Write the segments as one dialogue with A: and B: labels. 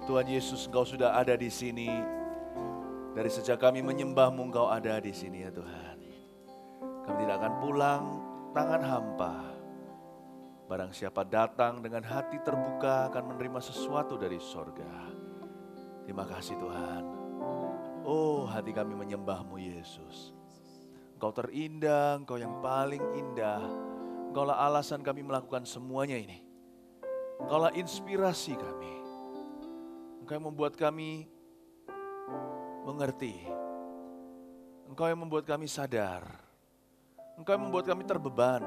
A: Tuhan Yesus, Engkau sudah ada di sini. Dari sejak kami menyembah-Mu, Engkau ada di sini ya Tuhan. Kami tidak akan pulang tangan hampa. Barang siapa datang dengan hati terbuka akan menerima sesuatu dari sorga. Terima kasih Tuhan. Oh, hati kami menyembah-Mu Yesus. Engkau terindah, Engkau yang paling indah. Engkaulah alasan kami melakukan semuanya ini. Engkaulah inspirasi kami. Engkau yang membuat kami mengerti. Engkau yang membuat kami sadar. Engkau yang membuat kami terbeban.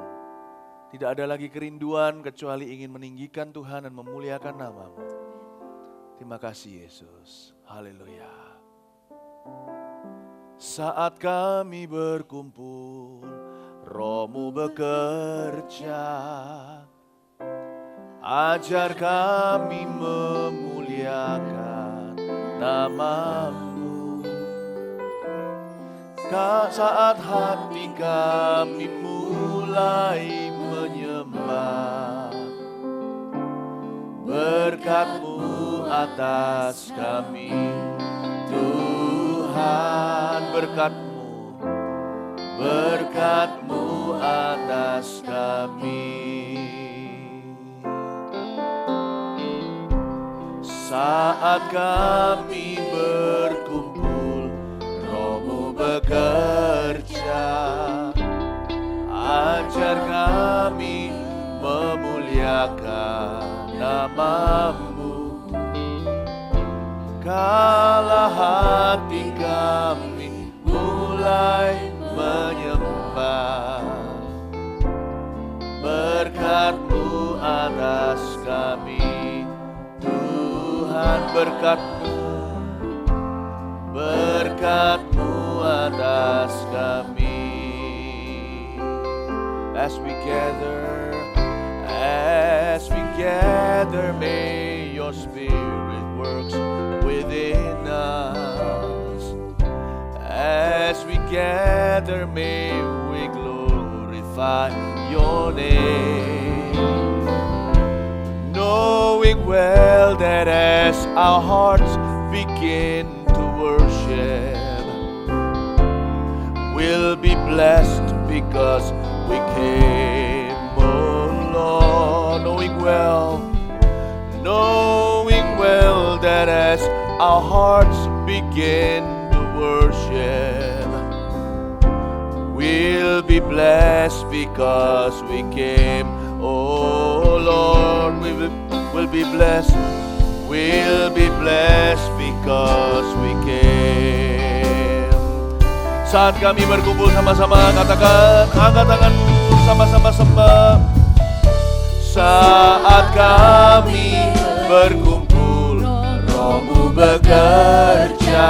A: Tidak ada lagi kerinduan kecuali ingin meninggikan Tuhan dan memuliakan nama-Mu. Terima kasih Yesus. Haleluya. Saat kami berkumpul, Roh-Mu bekerja. Ajar kami memuliakan nama-Mu. Saat hati kami mulai menyembah, berkat-Mu atas kami, Tuhan. Berkat-Mu, berkat-Mu atas kami. Saat kami berkumpul, Roh-Mu bekerja. Ajar kami memuliakan nama-Mu. Kala hati kami mulai menyembah, berkat-Mu atas kami, Tuhan. Berkat-Mu, berkat-Mu atas kami. As we gather, may Your Spirit works within us. As we gather, may we glorify Your name. Knowing well that as our hearts begin to worship, we'll be blessed because we came, oh Lord. Knowing well that as our hearts begin to worship, we'll be blessed because we came, oh Lord. We'll be blessed. We'll be blessed because we came. Saat kami berkumpul sama-sama, katakan, angkat tanganmu, sama-sama sembah. Saat kami berkumpul, Roh-Mu bekerja.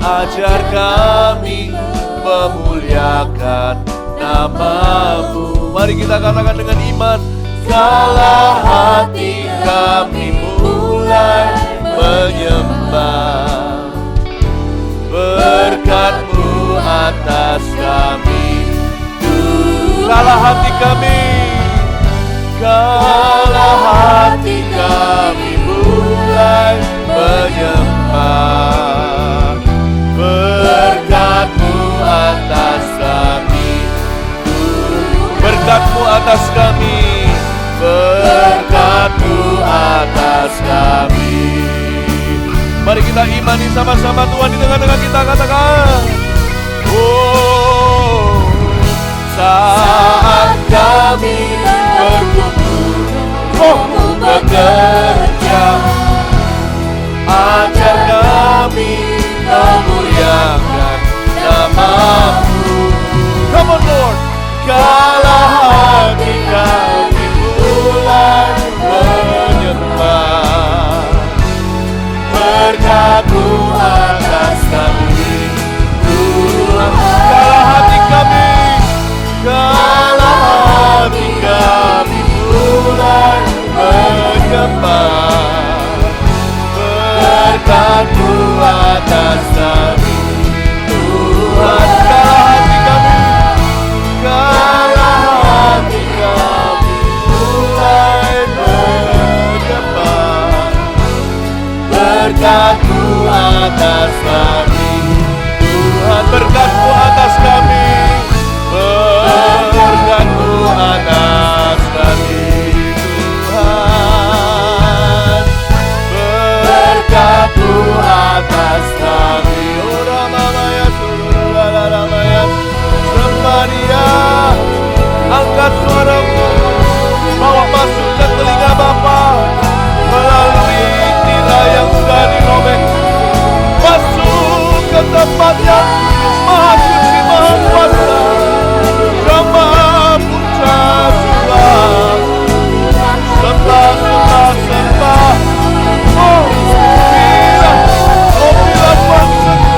A: Ajar kami memuliakan nama-Mu. Mari kita katakan dengan iman. Kala hati kami mulai menyembah, berkat-Mu atas kami, Tuhan. Kala hati kami mulai menyembah, berkat-Mu atas kami, Tuhan. Berkat-Mu atas kami, berkat-Mu atas kami. Mari kita imani sama-sama Tuhan di tengah-tengah kita, katakan. Oh, saat kami berkumpul, Roh-Mu bekerja. Ajar kami memuliakan nama-Mu. Come on Lord. Kala hati kami mulai menyembah, berkat-Mu atas kami, Tuhan. Kala hati kami mulai menyembah, berkat-Mu atas kami, Tuhan. Kala hati kami mulai menyembah, berkat-Mu atas kami. Tuhan, berkat-Mu atas kami. Berkat-Mu atas kami. Tuhan, berkat-Mu atas kami. Ora mamaya surula ramaya. Sembah Dia. Angkat suaramu, bawa masuk ke telinga Bapa melalui tirai yang sudah dirobek, masuk ke tempat yang maha suci, maha kuasa, Rama Putra Tuhan. Sembah, sembah, sembah. Oh, bila Tuhan sedih,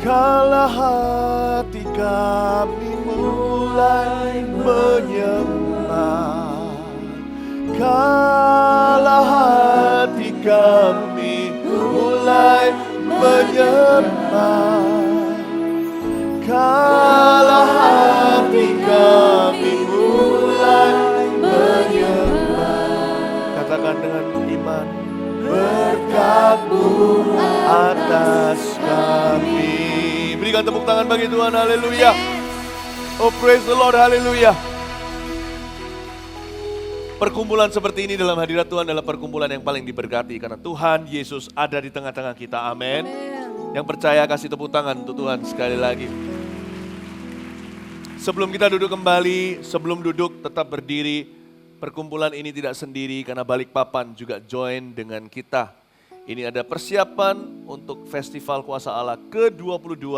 A: kala hati kami mulai menyembah, kala hati kami mulai menyembah, kala hati kami mulai menyembah. Katakan dengan iman, berkat-Mu atas kami. Berikan tepuk tangan bagi Tuhan, haleluya. Oh, praise the Lord, haleluya. Perkumpulan seperti ini dalam hadirat Tuhan adalah perkumpulan yang paling diberkati karena Tuhan Yesus ada di tengah-tengah kita, amin. Yang percaya kasih tepuk tangan untuk Tuhan sekali lagi. Sebelum kita duduk kembali, sebelum duduk tetap berdiri. Perkumpulan ini tidak sendiri karena Balikpapan juga join dengan kita. Ini ada persiapan untuk Festival Kuasa Allah ke-22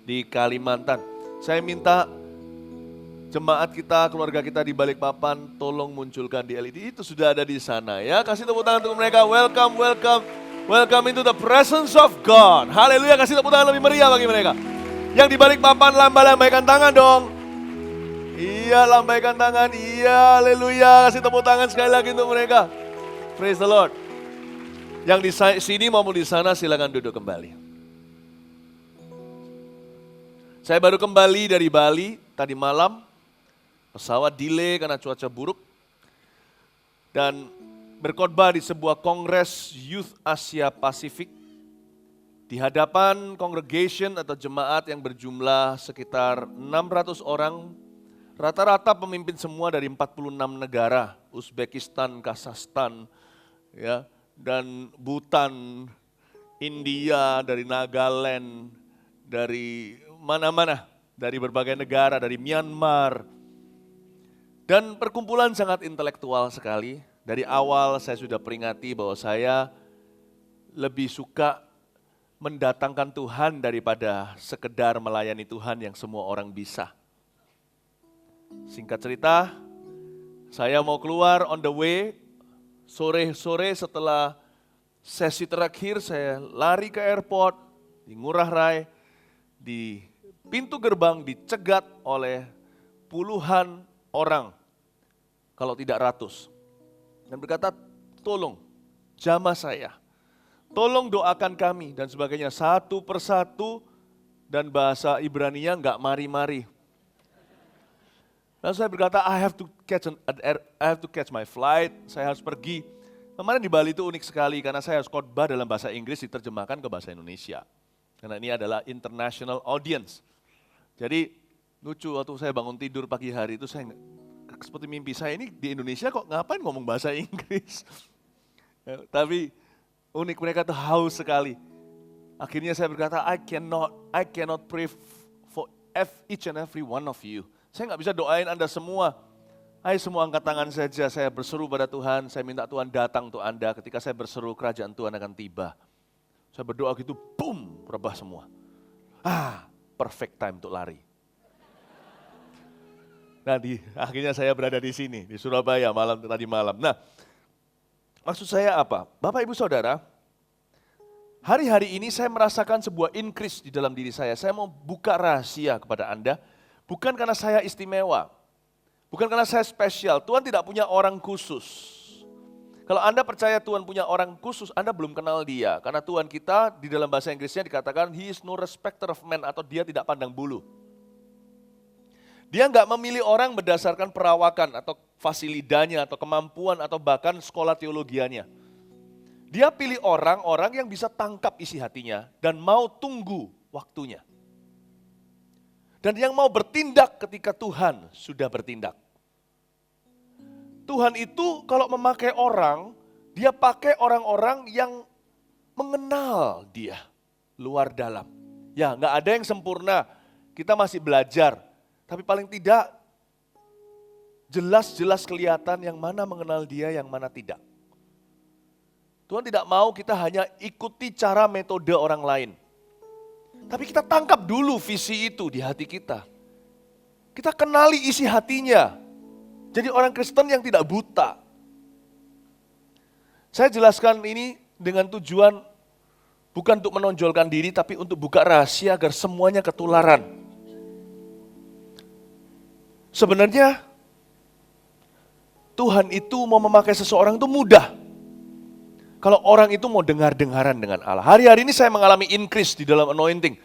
A: di Kalimantan. Saya minta jemaat kita, keluarga kita di Balikpapan, tolong munculkan di LED. Itu sudah ada di sana ya. Kasih tepuk tangan untuk mereka. Welcome, welcome, welcome into the presence of God. Haleluya, kasih tepuk tangan lebih meriah bagi mereka. Yang di Balikpapan, lambaikan tangan dong. Iya, lambaikan tangan. Iya, haleluya. Kasih tepuk tangan sekali lagi untuk mereka. Praise the Lord. Yang di sini maupun di sana silakan duduk kembali. Saya baru kembali dari Bali tadi malam. Pesawat delay karena cuaca buruk. Dan berkhotbah di sebuah kongres Youth Asia Pasifik. Di hadapan congregation atau jemaat yang berjumlah sekitar 600 orang. Rata-rata pemimpin semua dari 46 negara. Uzbekistan, Kazakhstan, ya. Dan Bhutan, India, dari Nagaland, dari mana-mana, dari berbagai negara, dari Myanmar. Dan perkumpulan sangat intelektual sekali. Dari awal saya sudah peringati bahwa saya lebih suka mendatangkan Tuhan daripada sekedar melayani Tuhan yang semua orang bisa. Singkat cerita, saya mau keluar on the way. Sore-sore setelah sesi terakhir saya lari ke airport, di Ngurah Rai, di pintu gerbang dicegat oleh puluhan orang, kalau tidak ratus. Dan berkata, tolong jamah saya, tolong doakan kami dan sebagainya. Satu persatu dan bahasa Ibraninya enggak mari-mari. Lalu saya berkata, I have to catch my flight, saya harus pergi. Kemarin di Bali itu unik sekali karena saya harus khotbah dalam bahasa Inggris diterjemahkan ke bahasa Indonesia. Karena ini adalah international audience. Jadi lucu waktu saya bangun tidur pagi hari itu saya seperti mimpi saya ini di Indonesia kok ngapain ngomong bahasa Inggris. Ya, tapi unik, mereka tuh haus sekali. Akhirnya saya berkata, I cannot pray for each and every one of you. Saya nggak bisa doain Anda semua. Ayo semua angkat tangan saja, saya berseru pada Tuhan, saya minta Tuhan datang untuk Anda. Ketika saya berseru, kerajaan Tuhan akan tiba. Saya berdoa gitu, boom, rebah semua. Perfect time untuk lari. Nah, akhirnya saya berada di sini, di Surabaya tadi malam. Nah, maksud saya apa? Bapak Ibu Saudara, hari-hari ini saya merasakan sebuah increase di dalam diri saya. Saya mau buka rahasia kepada Anda, bukan karena saya istimewa, bukan karena saya spesial. Tuhan tidak punya orang khusus. Kalau Anda percaya Tuhan punya orang khusus, Anda belum kenal Dia. Karena Tuhan kita di dalam bahasa Inggrisnya dikatakan, He is no respecter of man, atau Dia tidak pandang bulu. Dia nggak memilih orang berdasarkan perawakan atau fasilidanya atau kemampuan atau bahkan sekolah teologianya. Dia pilih orang-orang yang bisa tangkap isi hatinya dan mau tunggu waktunya. Dan yang mau bertindak ketika Tuhan sudah bertindak. Tuhan itu kalau memakai orang, Dia pakai orang-orang yang mengenal Dia luar dalam. Ya, nggak ada yang sempurna. Kita masih belajar. Tapi paling tidak jelas-jelas kelihatan yang mana mengenal Dia, yang mana tidak. Tuhan tidak mau kita hanya ikuti cara metode orang lain. Tapi kita tangkap dulu visi itu di hati kita. Kita kenali isi hatinya. Jadi orang Kristen yang tidak buta. Saya jelaskan ini dengan tujuan bukan untuk menonjolkan diri, tapi untuk buka rahasia agar semuanya ketularan. Sebenarnya Tuhan itu mau memakai seseorang itu mudah. Kalau orang itu mau dengar-dengaran dengan Allah. Hari-hari ini saya mengalami increase di dalam anointing.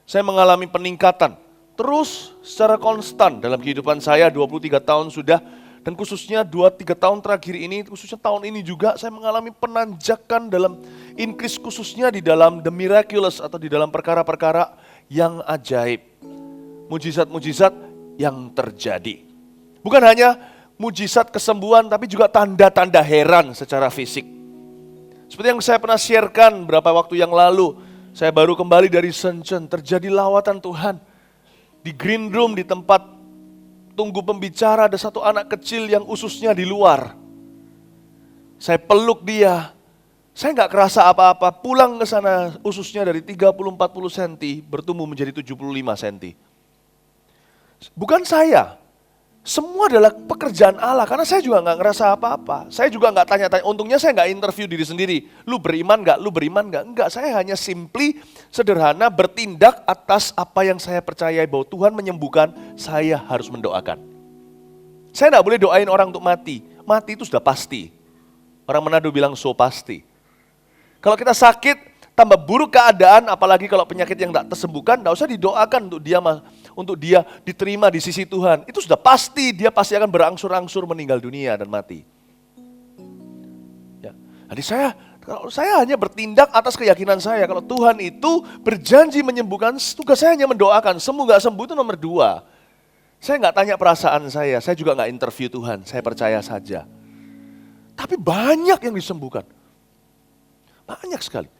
A: Saya mengalami peningkatan. Terus secara konstan dalam kehidupan saya 23 tahun sudah. Dan khususnya 2-3 tahun terakhir ini, khususnya tahun ini juga saya mengalami penanjakan dalam increase khususnya di dalam the miraculous atau di dalam perkara-perkara yang ajaib. Mujizat-mujizat yang terjadi. Bukan hanya mujizat kesembuhan, tapi juga tanda-tanda heran secara fisik. Seperti yang saya pernah sharekan beberapa waktu yang lalu, saya baru kembali dari Shenzhen, terjadi lawatan Tuhan. Di green room, di tempat tunggu pembicara, ada satu anak kecil yang ususnya di luar. Saya peluk dia, saya nggak kerasa apa-apa, pulang ke sana ususnya dari 30-40 cm bertumbuh menjadi 75 cm. Bukan saya, semua adalah pekerjaan Allah, karena saya juga nggak ngerasa apa-apa. Saya juga nggak tanya-tanya, untungnya saya nggak interview diri sendiri. Lu beriman nggak? Lu beriman nggak? Enggak, saya hanya simply, sederhana bertindak atas apa yang saya percayai bahwa Tuhan menyembuhkan, saya harus mendoakan. Saya nggak boleh doain orang untuk mati. Mati itu sudah pasti. Orang Manado bilang so pasti. Kalau kita sakit, tambah buruk keadaan, apalagi kalau penyakit yang tidak tersembuhkan, tidak usah didoakan untuk dia diterima di sisi Tuhan. Itu sudah pasti, dia pasti akan berangsur-angsur meninggal dunia dan mati. Ya. Jadi saya hanya bertindak atas keyakinan saya. Kalau Tuhan itu berjanji menyembuhkan, tugas saya hanya mendoakan. Sembuh nggak sembuh itu nomor 2. Saya nggak tanya perasaan saya juga nggak interview Tuhan, saya percaya saja. Tapi banyak yang disembuhkan. Banyak sekali.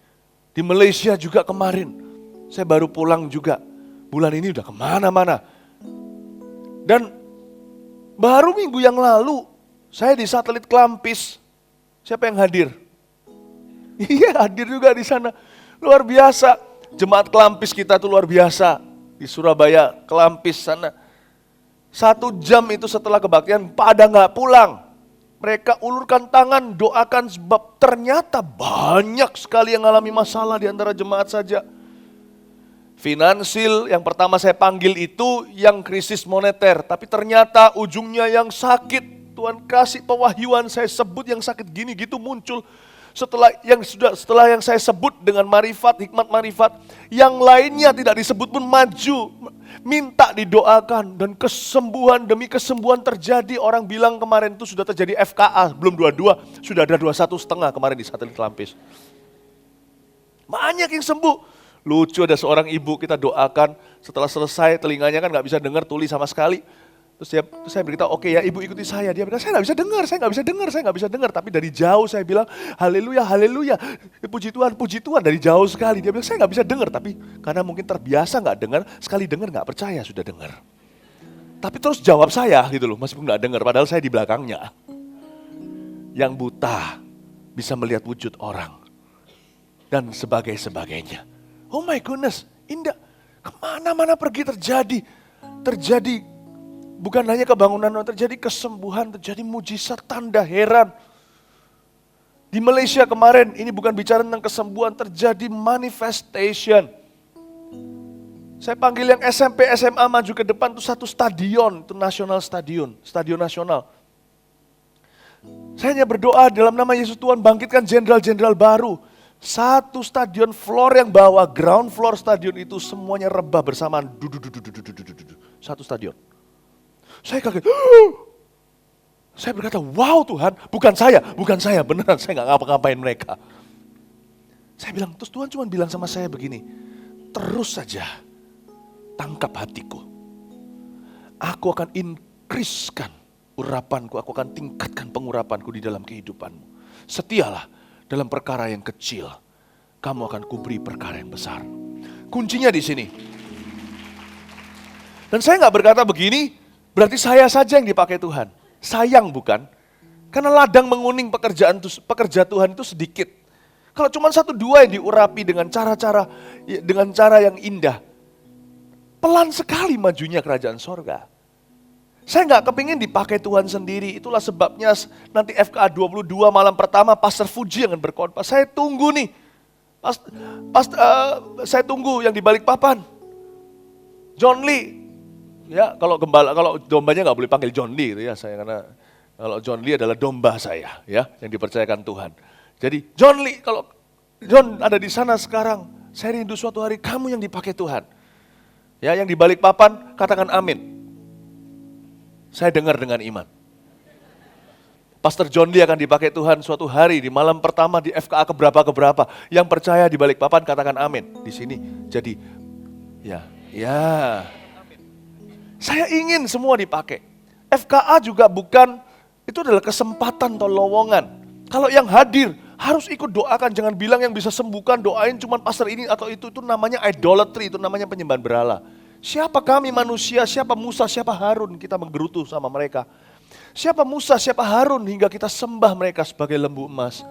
A: Di Malaysia juga kemarin, saya baru pulang juga. Bulan ini udah kemana-mana. Dan baru minggu yang lalu, saya di satelit Klampis. Siapa yang hadir? Iya, hadir juga di sana. Luar biasa. Jemaat Klampis kita tuh luar biasa. Di Surabaya, Klampis sana. 1 jam itu setelah kebaktian, pada nggak pulang. Mereka ulurkan tangan, doakan sebab ternyata banyak sekali yang mengalami masalah di antara jemaat saja. Finansil yang pertama saya panggil itu yang krisis moneter, tapi ternyata ujungnya yang sakit. Tuhan kasih pewahyuan, saya sebut yang sakit gini gitu muncul. Setelah yang saya sebut dengan marifat, hikmat marifat, yang lainnya tidak disebut pun maju. Minta didoakan dan kesembuhan demi kesembuhan terjadi. Orang bilang kemarin itu sudah terjadi FKA, belum 22, sudah ada 21,5 kemarin di satelit Klampis. Banyak yang sembuh. Lucu, ada seorang ibu kita doakan, setelah selesai telinganya kan nggak bisa dengar tuli sama sekali. Terus saya beritahu, oke ya ibu ikuti saya. Dia bilang, saya nggak bisa dengar. Tapi dari jauh saya bilang, haleluya, haleluya. Puji Tuhan dari jauh sekali. Dia bilang, saya nggak bisa dengar. Tapi karena mungkin terbiasa nggak dengar, sekali dengar nggak percaya sudah dengar. Tapi terus jawab saya gitu loh, meskipun nggak dengar. Padahal saya di belakangnya. Yang buta bisa melihat wujud orang. Dan sebagainya. Oh my goodness, indah. Kemana-mana pergi terjadi bukan hanya kebangunan, terjadi kesembuhan, terjadi mujizat, tanda heran. Di Malaysia kemarin, ini bukan bicara tentang kesembuhan, terjadi manifestation. Saya panggil yang SMP, SMA maju ke depan, itu satu stadion, itu stadion nasional. Saya hanya berdoa dalam nama Yesus Tuhan, bangkitkan jenderal-jenderal baru. Satu stadion floor yang bawah, ground floor stadion itu semuanya rebah bersamaan. Satu stadion. Saya kaget. Saya berkata, wow Tuhan, bukan saya, beneran saya nggak ngapa-ngapain mereka. Saya bilang, terus Tuhan cuma bilang sama saya begini, terus saja tangkap hatiku. Aku akan increase-kan urapanku, aku akan tingkatkan pengurapanku di dalam kehidupanmu. Setialah dalam perkara yang kecil, kamu akan kuberi perkara yang besar. Kuncinya di sini. Dan saya nggak berkata begini, berarti saya saja yang dipakai Tuhan. Sayang bukan? Karena ladang menguning pekerja Tuhan itu sedikit. Kalau cuma 1-2 yang diurapi dengan cara yang indah, pelan sekali majunya kerajaan sorga. Saya nggak kepingin dipakai Tuhan sendiri, itulah sebabnya nanti FKA 22 malam pertama Pastor Fuji yang akan berkhotbah. Saya tunggu nih, saya tunggu yang di Balikpapan, John Lee. Ya, kalau dombanya nggak boleh panggil John Lee gitu ya, karena kalau John Lee adalah domba saya, ya, yang dipercayakan Tuhan. Jadi John Lee, kalau John ada di sana sekarang, saya rindu suatu hari kamu yang dipakai Tuhan. Ya, yang di Balikpapan katakan amin. Saya dengar dengan iman. Pastor John Lee akan dipakai Tuhan suatu hari di malam pertama di FKA keberapa. Yang percaya di Balikpapan katakan amin. Di sini jadi ya. Saya ingin semua dipakai. FKA juga bukan, itu adalah kesempatan atau lowongan. Kalau yang hadir harus ikut doakan, jangan bilang yang bisa sembuhkan doain cuma pastor ini atau itu namanya idolatry, itu namanya penyembahan berhala. Siapa kami manusia, siapa Musa, siapa Harun, kita menggerutu sama mereka. Siapa Musa, siapa Harun hingga kita sembah mereka sebagai lembu emas.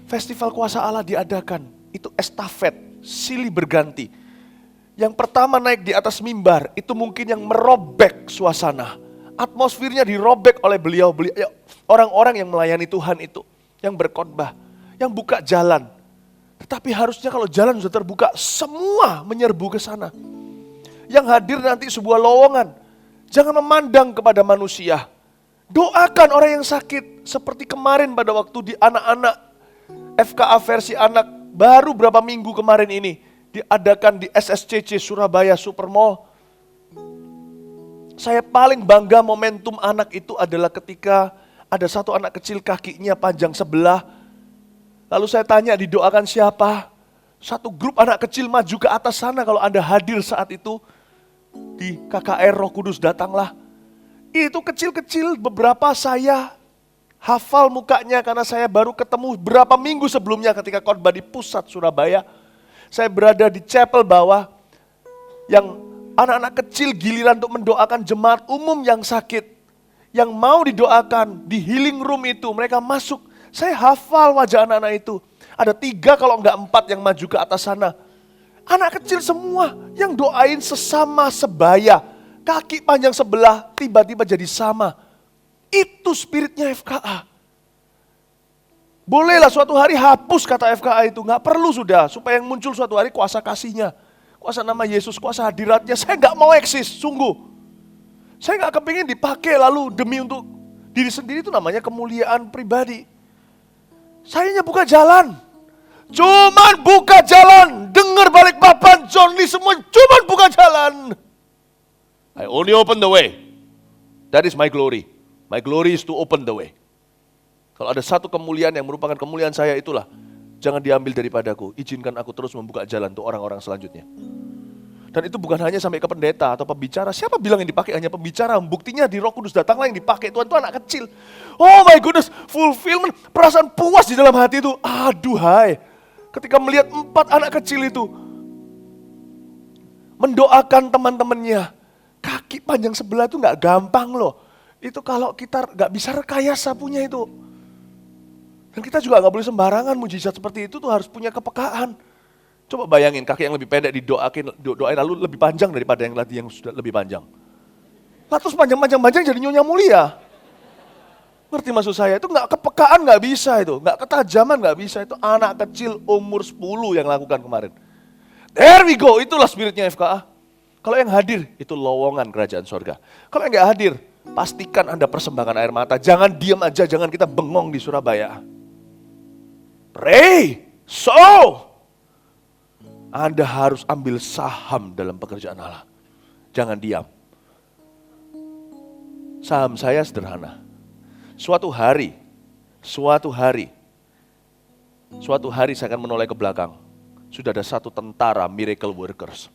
A: Festival kuasa Allah diadakan, itu estafet, silih berganti. Yang pertama naik di atas mimbar, itu mungkin yang merobek suasana. Atmosfernya dirobek oleh beliau orang-orang yang melayani Tuhan itu. Yang berkhotbah, yang buka jalan. Tetapi harusnya kalau jalan sudah terbuka, semua menyerbu ke sana. Yang hadir nanti sebuah lowongan. Jangan memandang kepada manusia. Doakan orang yang sakit. Seperti kemarin pada waktu di anak-anak, FKA versi anak, baru berapa minggu kemarin ini. Diadakan di SSCC Surabaya Supermall. Saya paling bangga momentum anak itu adalah ketika ada satu anak kecil kakinya panjang sebelah. Lalu saya tanya didoakan siapa? Satu grup anak kecil maju ke atas sana kalau Anda hadir saat itu. Di KKR Roh Kudus datanglah. Itu kecil-kecil beberapa saya hafal mukanya karena saya baru ketemu berapa minggu sebelumnya ketika khotbah di pusat Surabaya. Saya berada di chapel bawah yang anak-anak kecil giliran untuk mendoakan jemaat umum yang sakit. Yang mau didoakan di healing room itu mereka masuk. Saya hafal wajah anak-anak itu. Ada 3 kalau enggak 4 yang maju ke atas sana. Anak kecil semua yang doain sesama sebaya. Kaki panjang sebelah tiba-tiba jadi sama. Itu spiritnya FKA. Bolehlah suatu hari hapus kata FKA itu, nggak perlu sudah, supaya yang muncul suatu hari kuasa kasihnya, kuasa nama Yesus, kuasa hadiratnya. Saya nggak mau eksis, sungguh. Saya nggak kepingin dipakai lalu demi untuk diri sendiri, itu namanya kemuliaan pribadi. Saya hanya buka jalan, cuman buka jalan, dengar Balikpapan, John Lee semua cuman buka jalan. I only open the way, that is my glory. My glory is to open the way. Kalau ada satu kemuliaan yang merupakan kemuliaan saya itulah jangan diambil daripadaku. Izinkan aku terus membuka jalan untuk orang-orang selanjutnya. Dan itu bukan hanya sampai ke pendeta atau pembicara. Siapa bilang yang dipakai hanya pembicara? Buktinya di Roh Kudus datanglah yang dipakai. Tuhan itu anak kecil. Oh my goodness, fulfillment, perasaan puas di dalam hati itu. Aduhai, ketika melihat 4 anak kecil itu mendoakan teman-temannya. Kaki panjang sebelah itu gak gampang loh. Itu kalau kita gak bisa rekayasa punya itu. Dan kita juga gak boleh sembarangan mujizat seperti itu tuh harus punya kepekaan. Coba bayangin kaki yang lebih pendek doain lalu lebih panjang daripada yang tadi yang sudah lebih panjang. Lah terus panjang jadi nyonya mulia. Ngerti maksud saya? Itu nggak kepekaan nggak bisa itu, nggak ketajaman nggak bisa itu. Anak kecil umur 10 yang lakukan kemarin. There we go, itulah spiritnya FKA. Kalau yang hadir itu lowongan kerajaan sorga. Kalau yang nggak hadir, pastikan Anda persembahkan air mata. Jangan diam aja, jangan kita bengong di Surabaya. Pray, so Anda harus ambil saham dalam pekerjaan Allah. Jangan diam. Saham saya sederhana. Suatu hari saya akan menoleh ke belakang. Sudah ada satu tentara miracle workers.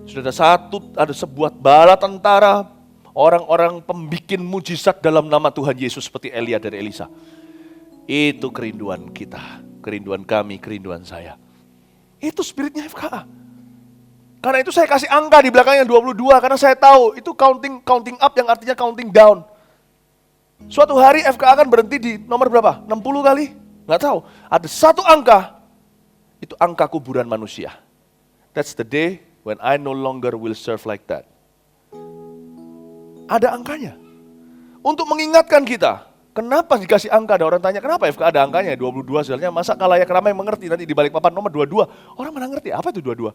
A: Sudah ada sebuah bala tentara, orang-orang pembikin mujizat dalam nama Tuhan Yesus seperti Elia dan Elisa. Itu kerinduan kita, kerinduan kami, kerinduan saya. Itu spiritnya FKA. Karena itu saya kasih angka di belakangnya 22, karena saya tahu itu counting up yang artinya counting down. Suatu hari FKA akan berhenti di nomor berapa? 60 kali? Nggak tahu. Ada satu angka, itu angka kuburan manusia. That's the day when I no longer will serve like that. Ada angkanya. Untuk mengingatkan kita. Kenapa dikasih angka? Ada orang tanya, kenapa FK ada angkanya 22 sebenarnya? Masa kalayak ramai mengerti nanti di balik papan nomor 22. Orang mana ngerti, apa itu 22?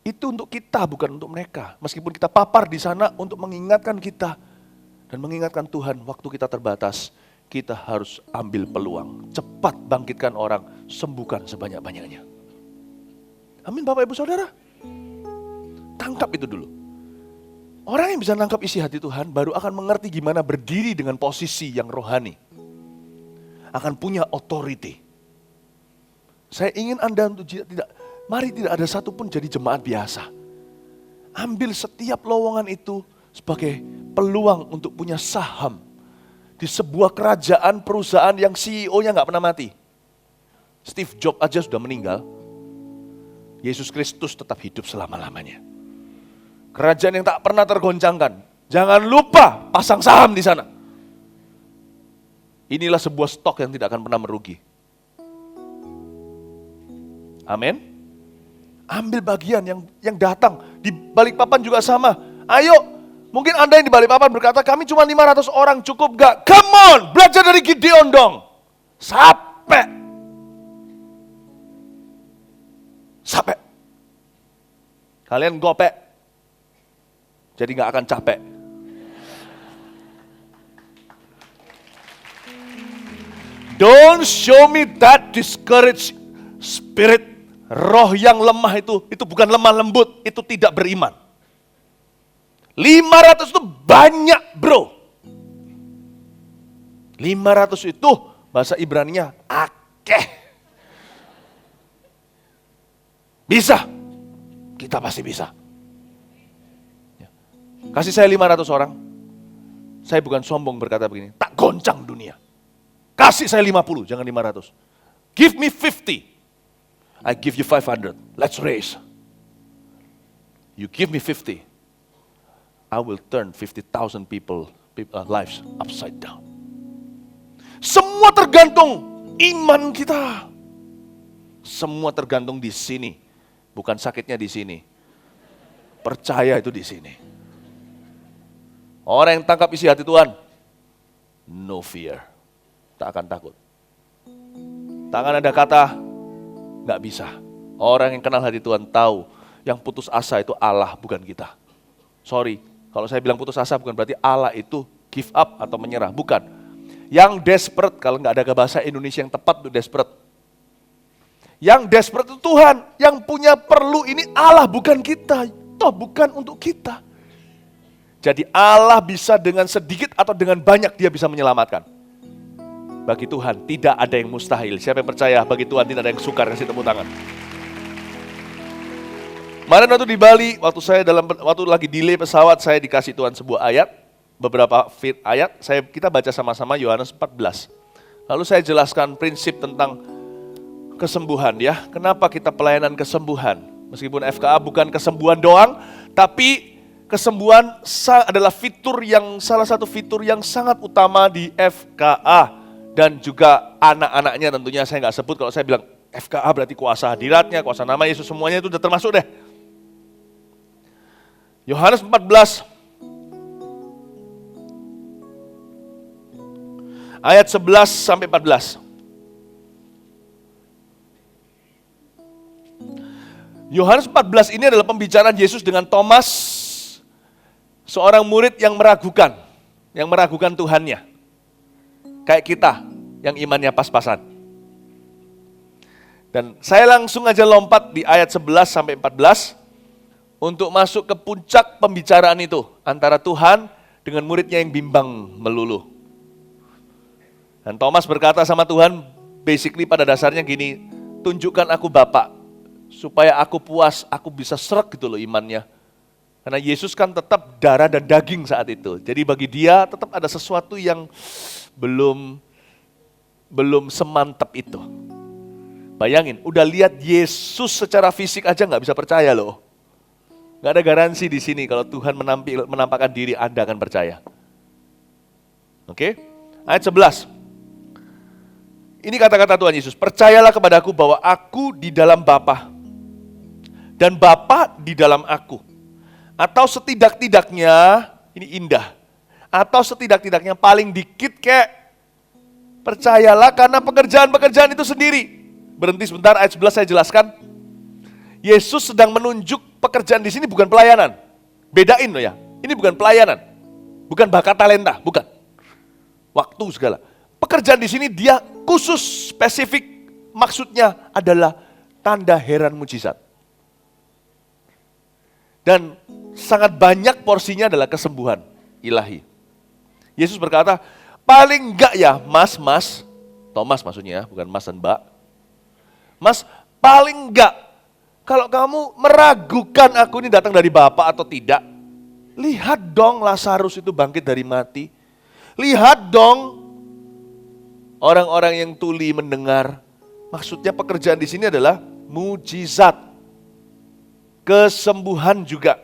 A: Itu untuk kita, bukan untuk mereka. Meskipun kita papar di sana untuk mengingatkan kita. Dan mengingatkan Tuhan, waktu kita terbatas, kita harus ambil peluang. Cepat bangkitkan orang, sembuhkan sebanyak-banyaknya. Amin Bapak Ibu Saudara. Tangkap itu dulu. Orang yang bisa nangkap isi hati Tuhan baru akan mengerti gimana berdiri dengan posisi yang rohani. Akan punya authority. Saya ingin Anda untuk mari tidak ada satupun jadi jemaat biasa. Ambil setiap lowongan itu sebagai peluang untuk punya saham di sebuah kerajaan perusahaan yang CEO-nya nggak pernah mati. Steve Jobs aja sudah meninggal. Yesus Kristus tetap hidup selama-lamanya. Kerajaan yang tak pernah tergoncangkan. Jangan lupa pasang saham di sana. Inilah sebuah stok yang tidak akan pernah merugi. Amin. Ambil bagian yang datang. Di Balikpapan juga sama. Ayo, mungkin Anda yang di Balikpapan berkata, kami cuma 500 orang, cukup gak? Come on, belajar dari Gideon dong. Sampai. Kalian gopek. Jadi gak akan capek. Don't show me that discouraged spirit. Roh yang lemah itu bukan lemah lembut, itu tidak beriman. 500 itu banyak bro. 500 itu bahasa Ibraninya akeh. Bisa, kita pasti bisa. Kasih saya 500 orang, saya bukan sombong berkata begini, tak goncang dunia. Kasih saya 50, jangan 500. Give me 50, I give you 500, let's raise. You give me 50, I will turn 50,000 people lives upside down. Semua tergantung iman kita. Semua tergantung di sini, bukan sakitnya di sini. Percaya itu di sini. Orang yang tangkap isi hati Tuhan, no fear, tak akan takut. Tak akan ada kata, gak bisa. Orang yang kenal hati Tuhan tahu, yang putus asa itu Allah bukan kita. Sorry, kalau saya bilang putus asa bukan berarti Allah itu give up atau menyerah, bukan. Yang desperate, kalau gak ada bahasa Indonesia yang tepat untuk desperate. Yang desperate itu Tuhan, yang punya perlu ini Allah bukan kita, toh bukan untuk kita. Jadi Allah bisa dengan sedikit atau dengan banyak dia bisa menyelamatkan. Bagi Tuhan tidak ada yang mustahil. Siapa yang percaya bagi Tuhan tidak ada yang sukar? Kasih tepuk tangan. Kemarin waktu di Bali, waktu lagi delay pesawat, saya dikasih Tuhan sebuah ayat, beberapa ayat, kita baca sama-sama Yohanes 14. Lalu saya jelaskan prinsip tentang kesembuhan ya. Kenapa kita pelayanan kesembuhan? Meskipun FKA bukan kesembuhan doang, tapi kesembuhan adalah salah satu fitur yang sangat utama di FKA. Dan juga anak-anaknya tentunya saya nggak sebut, kalau saya bilang FKA berarti kuasa hadiratnya, kuasa nama Yesus, semuanya itu udah termasuk deh. Yohanes 14 ayat 11 sampai 14. Yohanes 14 ini adalah pembicaraan Yesus dengan Thomas, seorang murid yang meragukan Tuhannya. Kayak kita yang imannya pas-pasan. Dan saya langsung aja lompat di ayat 11 sampai 14 untuk masuk ke puncak pembicaraan itu antara Tuhan dengan muridnya yang bimbang melulu. Dan Thomas berkata sama Tuhan, basically pada dasarnya gini, tunjukkan aku Bapa, supaya aku puas, aku bisa srek gitu loh imannya. Karena Yesus kan tetap darah dan daging saat itu. Jadi bagi dia tetap ada sesuatu yang belum semantap itu. Bayangin, udah lihat Yesus secara fisik aja nggak bisa percaya loh. Nggak ada garansi di sini kalau Tuhan menampakkan diri Anda akan percaya. Oke? Ayat 11. Ini kata-kata Tuhan Yesus, percayalah kepadaku bahwa aku di dalam Bapa dan Bapa di dalam aku. Atau setidak-tidaknya, ini indah, atau setidak-tidaknya paling dikit kayak percayalah karena pekerjaan-pekerjaan itu sendiri. Berhenti sebentar, ayat 11 saya jelaskan. Yesus sedang menunjuk pekerjaan di sini bukan pelayanan. Bedain loh ya, ini bukan pelayanan. Bukan bakat talenta, bukan. Waktu segala. Pekerjaan di sini dia khusus, spesifik, maksudnya adalah tanda heran mujizat. Dan sangat banyak porsinya adalah kesembuhan ilahi. Yesus berkata, paling enggak ya mas, Thomas maksudnya, bukan mas dan mbak. Mas, paling enggak, kalau kamu meragukan aku ini datang dari Bapa atau tidak, lihat dong Lazarus itu bangkit dari mati. Lihat dong orang-orang yang tuli mendengar. Maksudnya pekerjaan di sini adalah mujizat. Kesembuhan juga.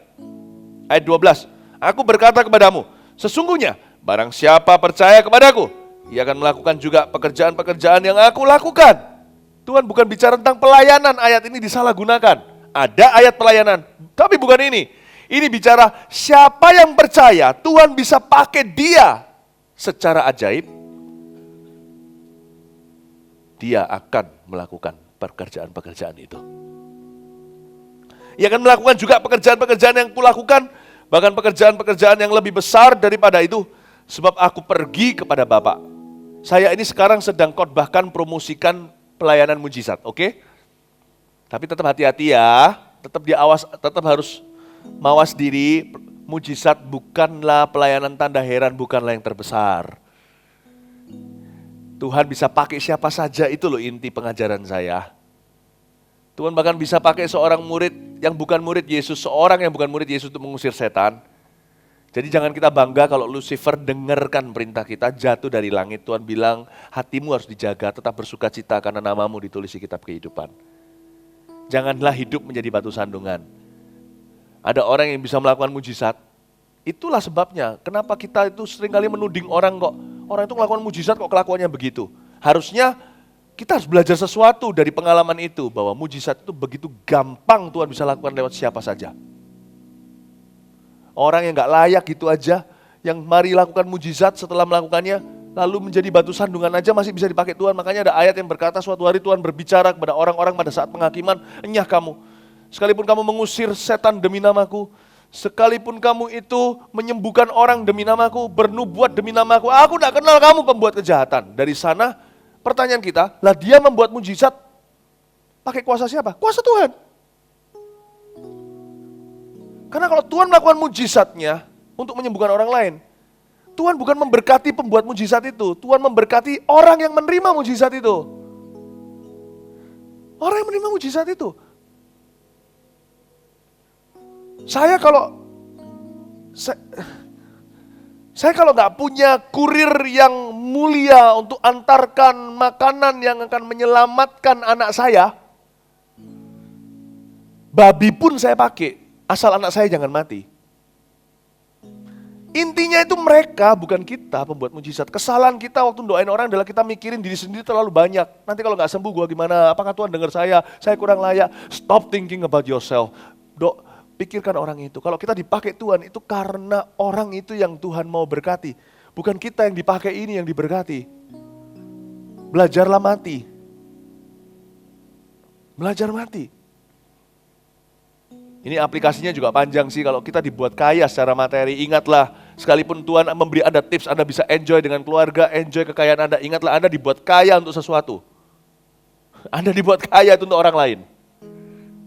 A: Ayat 12. Aku berkata kepadamu, sesungguhnya barang siapa percaya kepadaku, ia akan melakukan juga pekerjaan-pekerjaan yang aku lakukan. Tuhan bukan bicara tentang pelayanan, ayat ini disalahgunakan. Ada ayat pelayanan, tapi bukan ini. Ini bicara siapa yang percaya, Tuhan bisa pakai dia secara ajaib. Dia akan melakukan pekerjaan-pekerjaan itu. Ia akan melakukan juga pekerjaan-pekerjaan yang kulakukan, bahkan pekerjaan-pekerjaan yang lebih besar daripada itu, sebab aku pergi kepada Bapa. Saya ini sekarang sedang khotbahkan promosikan pelayanan mujizat, oke? Tapi tetap hati-hati ya, tetap harus mawas diri. Mujizat bukanlah pelayanan tanda heran, bukanlah yang terbesar. Tuhan bisa pakai siapa saja, itu loh inti pengajaran saya. Tuhan bahkan bisa pakai seorang murid yang bukan murid Yesus, seorang yang bukan murid Yesus untuk mengusir setan. Jadi jangan kita bangga kalau Lucifer dengarkan perintah kita, jatuh dari langit. Tuhan bilang, hatimu harus dijaga, tetap bersuka cita karena namamu ditulis di kitab kehidupan. Janganlah hidup menjadi batu sandungan. Ada orang yang bisa melakukan mujizat. Itulah sebabnya, kenapa kita itu seringkali menuding orang kok. Orang itu melakukan mujizat kok kelakuannya begitu. Harusnya kita harus belajar sesuatu dari pengalaman itu, bahwa mujizat itu begitu gampang Tuhan bisa lakukan lewat siapa saja. Orang yang gak layak gitu aja, yang mari lakukan mujizat setelah melakukannya, lalu menjadi batu sandungan aja masih bisa dipakai Tuhan. Makanya ada ayat yang berkata suatu hari Tuhan berbicara kepada orang-orang pada saat penghakiman, enyah kamu, sekalipun kamu mengusir setan demi namaku, sekalipun kamu itu menyembuhkan orang demi namaku, bernubuat demi namaku, aku gak kenal kamu pembuat kejahatan. Dari sana pertanyaan kita, lah dia membuat mujizat pakai kuasa siapa? Kuasa Tuhan. Karena kalau Tuhan melakukan mujizatnya untuk menyembuhkan orang lain, Tuhan bukan memberkati pembuat mujizat itu. Tuhan memberkati orang yang menerima mujizat itu. Orang yang menerima mujizat itu. Saya kalau nggak punya kurir yang mulia untuk antarkan makanan yang akan menyelamatkan anak saya, babi pun saya pakai, asal anak saya jangan mati. Intinya itu mereka, bukan kita pembuat mujizat. Kesalahan kita waktu doain orang adalah kita mikirin diri sendiri terlalu banyak. Nanti kalau nggak sembuh gua gimana? Apakah Tuhan dengar saya kurang layak? Stop thinking about yourself. Pikirkan orang itu. Kalau kita dipakai Tuhan itu karena orang itu yang Tuhan mau berkati. Bukan kita yang dipakai ini yang diberkati. Belajarlah mati. Belajar mati. Ini aplikasinya juga panjang sih, kalau kita dibuat kaya secara materi. Ingatlah, sekalipun Tuhan memberi Anda tips, Anda bisa enjoy dengan keluarga, enjoy kekayaan Anda. Ingatlah Anda dibuat kaya untuk sesuatu. Anda dibuat kaya itu untuk orang lain.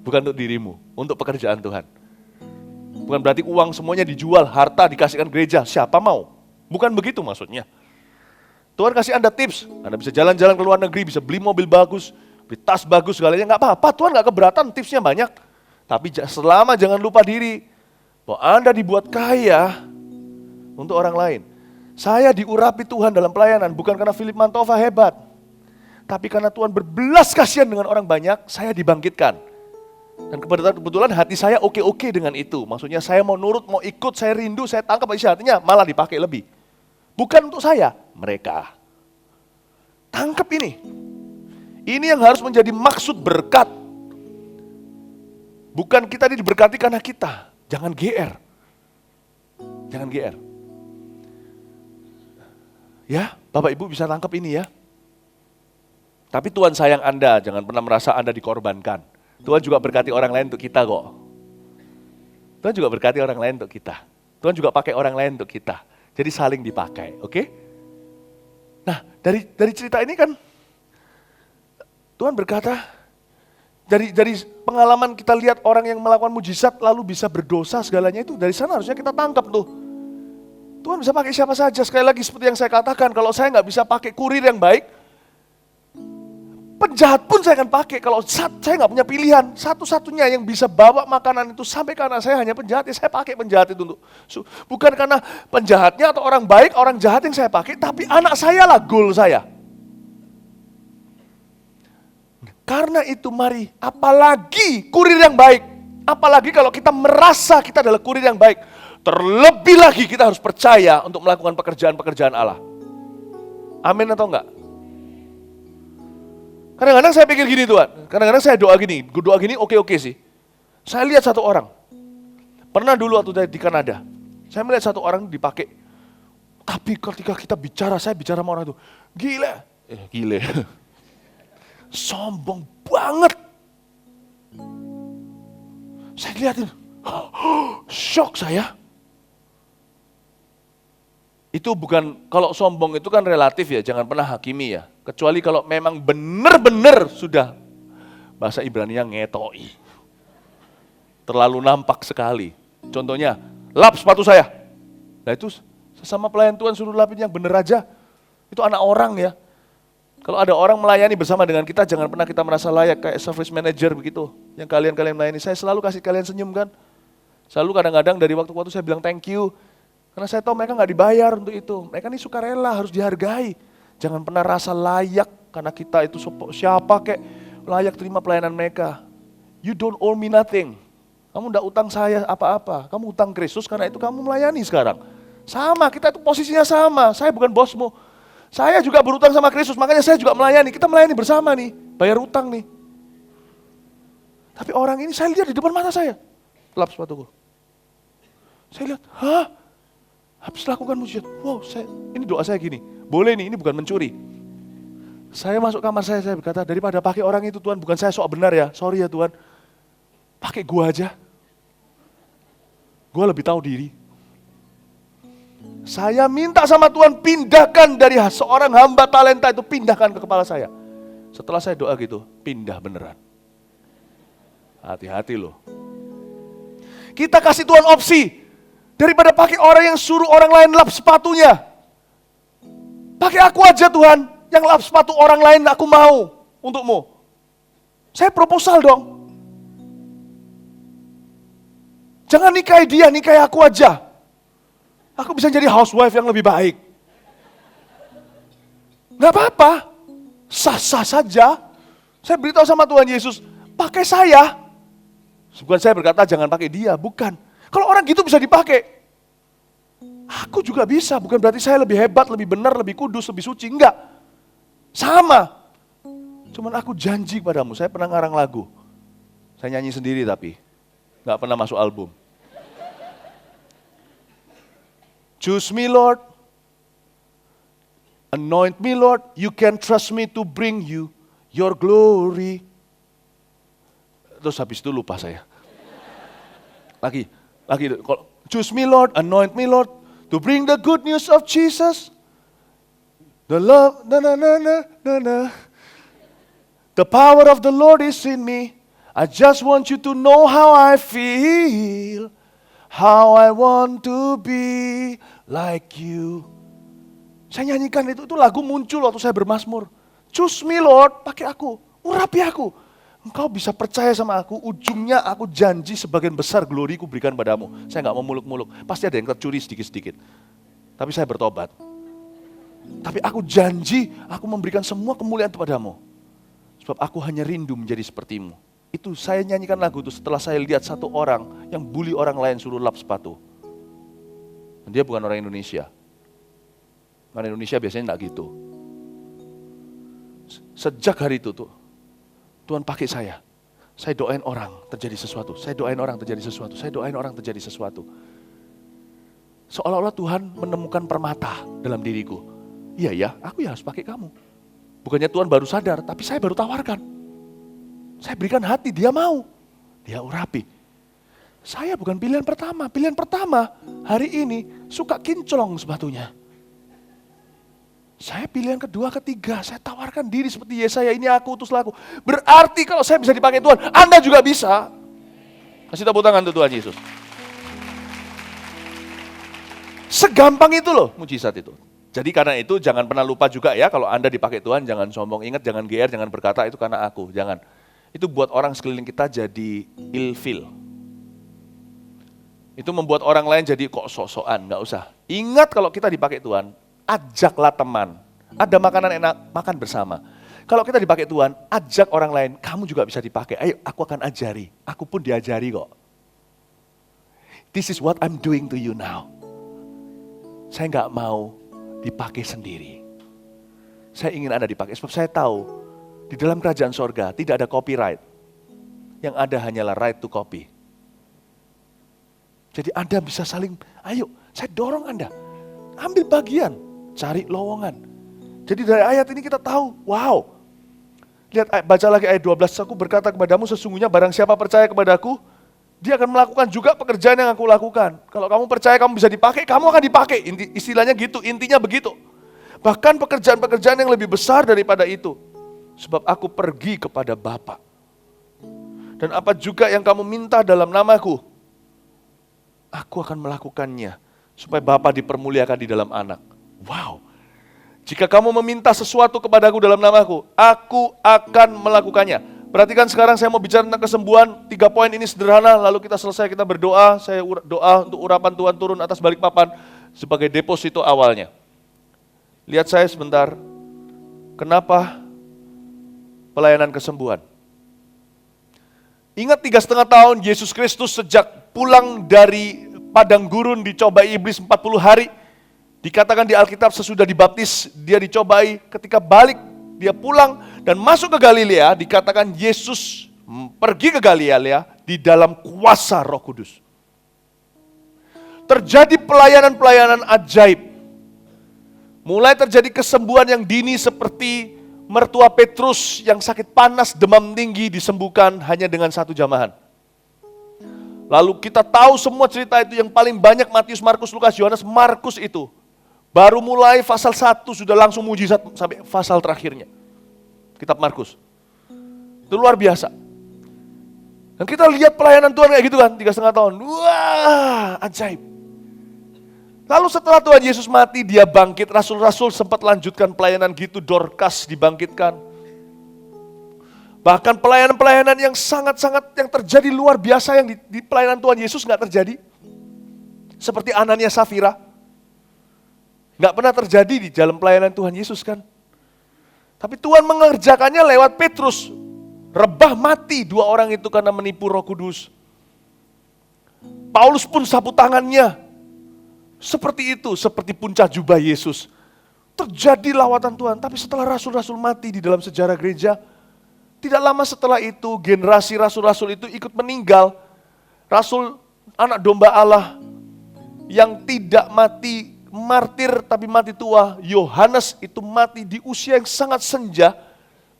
A: Bukan untuk dirimu, untuk pekerjaan Tuhan. Bukan berarti uang semuanya dijual, harta dikasihkan gereja, siapa mau? Bukan begitu maksudnya. Tuhan kasih Anda tips, Anda bisa jalan-jalan ke luar negeri, bisa beli mobil bagus, beli tas bagus segalanya, nggak apa-apa. Tuhan nggak keberatan, tipsnya banyak. Tapi selama jangan lupa diri, bahwa Anda dibuat kaya untuk orang lain. Saya diurapi Tuhan dalam pelayanan, bukan karena Philip Mantova hebat. Tapi karena Tuhan berbelas kasihan dengan orang banyak, saya dibangkitkan. Dan kebetulan hati saya oke-oke dengan itu. Maksudnya saya mau nurut, mau ikut, saya rindu, saya tangkap isi hatinya, malah dipakai lebih. Bukan untuk saya, mereka. Tangkap ini. Ini yang harus menjadi maksud berkat. Bukan kita ini diberkati karena kita. Jangan GR. Jangan GR. Ya, Bapak Ibu bisa tangkap ini ya. Tapi Tuhan sayang Anda, jangan pernah merasa Anda dikorbankan. Tuhan juga berkati orang lain untuk kita kok. Tuhan juga berkati orang lain untuk kita. Tuhan juga pakai orang lain untuk kita. Jadi saling dipakai, oke? Nah, dari cerita ini kan Tuhan berkata, dari pengalaman kita lihat orang yang melakukan mujizat lalu bisa berdosa segalanya itu, dari sana harusnya kita tangkap tuh. Tuhan bisa pakai siapa saja. Sekali lagi seperti yang saya katakan, kalau saya nggak bisa pakai kurir yang baik, penjahat pun saya akan pakai. Kalau saya nggak punya pilihan, satu-satunya yang bisa bawa makanan itu sampai ke anak saya hanya penjahat, ya saya pakai penjahat itu untuk. Bukan karena penjahatnya atau orang baik, orang jahat yang saya pakai, tapi anak saya lah goal saya. Karena itu mari, apalagi kurir yang baik, apalagi kalau kita merasa kita adalah kurir yang baik, terlebih lagi kita harus percaya untuk melakukan pekerjaan-pekerjaan Allah. Amin atau enggak? Kadang-kadang saya pikir gini Tuhan, kadang-kadang saya doa gini oke-oke sih. Saya lihat satu orang, pernah dulu waktu di Kanada, saya melihat satu orang dipakai, tapi ketika kita bicara, saya bicara sama orang itu, gile. Sombong banget. Saya lihatin, shock saya. Itu bukan, kalau sombong itu kan relatif ya, jangan pernah hakimi ya. Kecuali kalau memang benar-benar sudah, bahasa Ibrani-nya ngetoi. Terlalu nampak sekali. Contohnya, lap sepatu saya. Nah itu sesama pelayan Tuhan suruh lapin yang benar aja. Itu anak orang ya. Kalau ada orang melayani bersama dengan kita, jangan pernah kita merasa layak kayak service manager begitu. Yang kalian melayani, saya selalu kasih kalian senyum kan. Selalu kadang-kadang dari waktu ke waktu saya bilang thank you. Karena saya tahu mereka nggak dibayar untuk itu. Mereka ini sukarela, harus dihargai. Jangan pernah rasa layak, karena kita itu siapa kek layak terima pelayanan mereka. You don't owe me nothing. Kamu nggak utang saya apa-apa. Kamu utang Kristus, karena itu kamu melayani sekarang. Sama, kita itu posisinya sama. Saya bukan bosmu. Saya juga berutang sama Kristus, makanya saya juga melayani. Kita melayani bersama nih, bayar utang nih. Tapi orang ini saya lihat di depan mata saya. Lap sepatuku. Saya lihat, habis lakukan mujizat. Wow, ini doa saya gini. Boleh nih, ini bukan mencuri. Saya masuk kamar saya berkata, daripada pakai orang itu Tuhan, bukan saya sok benar ya. Sorry ya Tuhan. Pakai gua aja. Gua lebih tahu diri. Saya minta sama Tuhan pindahkan dari seorang hamba talenta itu, pindahkan ke kepala saya. Setelah saya doa gitu, pindah beneran. Hati-hati loh. Kita kasih Tuhan opsi. Daripada pakai orang yang suruh orang lain lap sepatunya. Pakai aku aja Tuhan, yang lap sepatu orang lain aku mau untukmu. Saya proposal dong. Jangan nikahi dia, nikahi aku aja. Aku bisa jadi housewife yang lebih baik. Gak apa-apa, sah-sah saja. Saya beritahu sama Tuhan Yesus, pakai saya. Bukan saya berkata jangan pakai dia, bukan. Kalau orang gitu bisa dipakai, aku juga bisa. Bukan berarti saya lebih hebat, lebih benar, lebih kudus, lebih suci. Enggak, sama. Cuman aku janji padamu, saya pernah ngarang lagu. Saya nyanyi sendiri tapi, gak pernah masuk album. Choose me Lord, anoint me Lord, you can trust me to bring you your glory. Terus habis itu lupa saya. Lagi, choose me Lord, anoint me Lord, to bring the good news of Jesus. The love, the power of the Lord is in me. I just want you to know how I feel. How I want to be like you. Saya nyanyikan itu lagu muncul waktu saya bermazmur. Choose me Lord, pakai aku, urapi aku. Engkau bisa percaya sama aku, ujungnya aku janji sebagian besar gloriku berikan padamu. Saya gak mau muluk-muluk, pasti ada yang tercuri sedikit-sedikit. Tapi saya bertobat. Tapi aku janji, aku memberikan semua kemuliaan kepadamu. Sebab aku hanya rindu menjadi sepertimu. Itu saya nyanyikan lagu itu setelah saya lihat satu orang yang bully orang lain suruh lap sepatu. Dan dia bukan orang Indonesia. Orang Indonesia biasanya enggak gitu. Sejak hari itu tuh, Tuhan pakai saya. Saya doain orang terjadi sesuatu. Saya doain orang terjadi sesuatu. Saya doain orang terjadi sesuatu. Seolah-olah Tuhan menemukan permata dalam diriku. Iya ya, aku ya harus pakai kamu. Bukannya Tuhan baru sadar, tapi saya baru tawarkan. Saya berikan hati, dia mau. Dia urapi. Saya bukan pilihan pertama. Pilihan pertama hari ini suka kinclong sepatunya. Saya pilihan kedua, ketiga. Saya tawarkan diri seperti Yesaya, ini aku utuslah aku. Berarti kalau saya bisa dipakai Tuhan, Anda juga bisa. Kasih tepuk tangan untuk Tuhan Yesus. Segampang itu loh mujizat itu. Jadi karena itu jangan pernah lupa juga ya, kalau Anda dipakai Tuhan jangan sombong. Ingat, jangan GR, jangan berkata itu karena aku. Jangan. Itu buat orang sekeliling kita jadi ilfil. Itu membuat orang lain jadi kok sok-sokan, gak usah. Ingat kalau kita dipakai Tuhan, ajaklah teman. Ada makanan enak, makan bersama. Kalau kita dipakai Tuhan, ajak orang lain, kamu juga bisa dipakai. Ayo, aku akan ajari. Aku pun diajari kok. This is what I'm doing to you now. Saya gak mau dipakai sendiri. Saya ingin Anda dipakai, sebab saya tahu di dalam kerajaan sorga tidak ada copyright. Yang ada hanyalah right to copy. Jadi Anda bisa saling, ayo saya dorong Anda. Ambil bagian, cari lowongan. Jadi dari ayat ini kita tahu, wow. Lihat, baca lagi ayat 12, aku berkata kepadamu sesungguhnya barang siapa percaya kepadaku, dia akan melakukan juga pekerjaan yang aku lakukan. Kalau kamu percaya kamu bisa dipakai, kamu akan dipakai. Istilahnya gitu, intinya begitu. Bahkan pekerjaan-pekerjaan yang lebih besar daripada itu. Sebab aku pergi kepada Bapa. Dan apa juga yang kamu minta dalam namaku, aku akan melakukannya. Supaya Bapa dipermuliakan di dalam anak. Wow. Jika kamu meminta sesuatu kepadaku dalam namaku, aku akan melakukannya. Perhatikan sekarang saya mau bicara tentang kesembuhan. 3 poin ini sederhana, lalu kita selesai, kita berdoa. Saya doa untuk urapan Tuhan turun atas Balikpapan sebagai deposito awalnya. Lihat saya sebentar. Kenapa pelayanan kesembuhan? Ingat 3,5 tahun Yesus Kristus sejak pulang dari padang gurun dicobai iblis 40 hari. Dikatakan di Alkitab sesudah dibaptis dia dicobai, ketika balik dia pulang dan masuk ke Galilea, dikatakan Yesus pergi ke Galilea di dalam kuasa Roh Kudus. Terjadi pelayanan-pelayanan ajaib. Mulai terjadi kesembuhan yang dini seperti mertua Petrus yang sakit panas, demam tinggi disembuhkan hanya dengan 1 jamahan. Lalu kita tahu semua cerita itu yang paling banyak Matius, Markus, Lukas, Yohanes, Markus itu. Baru mulai pasal 1 sudah langsung mujizat sampai pasal terakhirnya. Kitab Markus. Itu luar biasa. Dan kita lihat pelayanan Tuhan kayak gitu kan, 3,5 tahun. Wah, ajaib. Lalu setelah Tuhan Yesus mati, dia bangkit. Rasul-rasul sempat lanjutkan pelayanan gitu, Dorcas dibangkitkan. Bahkan pelayanan-pelayanan yang sangat-sangat yang terjadi luar biasa yang di pelayanan Tuhan Yesus nggak terjadi. Seperti Anania Safira. Nggak pernah terjadi di dalam pelayanan Tuhan Yesus kan. Tapi Tuhan mengerjakannya lewat Petrus. Rebah mati 2 orang itu karena menipu Roh Kudus. Paulus pun sapu tangannya. Seperti itu, seperti puncak jubah Yesus. Terjadi lawatan Tuhan, tapi setelah rasul-rasul mati di dalam sejarah gereja, tidak lama setelah itu generasi rasul-rasul itu ikut meninggal. Rasul anak domba Allah yang tidak mati martir tapi mati tua, Yohanes itu mati di usia yang sangat senja.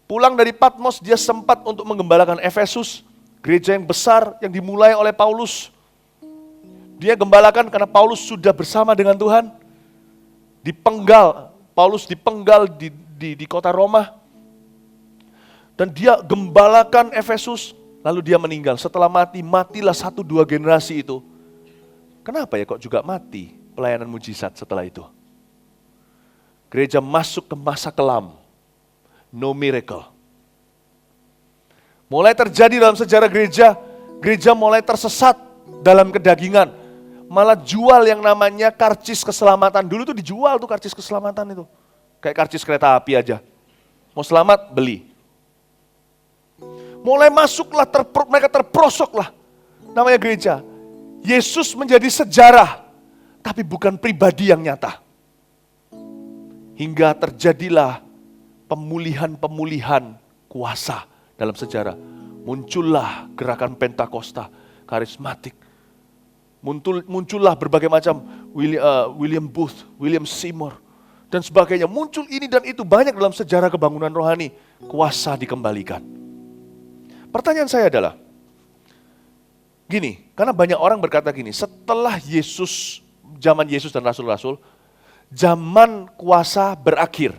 A: Pulang dari Patmos dia sempat untuk menggembalakan Efesus, gereja yang besar yang dimulai oleh Paulus. Dia gembalakan karena Paulus sudah bersama dengan Tuhan. Dipenggal, Paulus dipenggal di kota Roma. Dan dia gembalakan Efesus, lalu dia meninggal. Setelah mati, matilah 1-2 generasi itu. Kenapa ya kok juga mati pelayanan mujizat setelah itu? Gereja masuk ke masa kelam. No miracle. Mulai terjadi dalam sejarah gereja, gereja mulai tersesat dalam kedagingan. Malah jual yang namanya karcis keselamatan. Dulu tuh dijual tuh karcis keselamatan itu. Kayak karcis kereta api aja. Mau selamat, beli. Mulai masuklah, mereka terprosoklah. Namanya gereja. Yesus menjadi sejarah, tapi bukan pribadi yang nyata. Hingga terjadilah pemulihan-pemulihan kuasa dalam sejarah. Muncullah gerakan Pentakosta, karismatik. Muncullah berbagai macam William Booth, William Seymour, dan sebagainya. Muncul ini dan itu banyak dalam sejarah kebangunan rohani. Kuasa dikembalikan. Pertanyaan saya adalah, gini, karena banyak orang berkata gini, setelah Yesus, zaman Yesus dan Rasul-Rasul, zaman kuasa berakhir.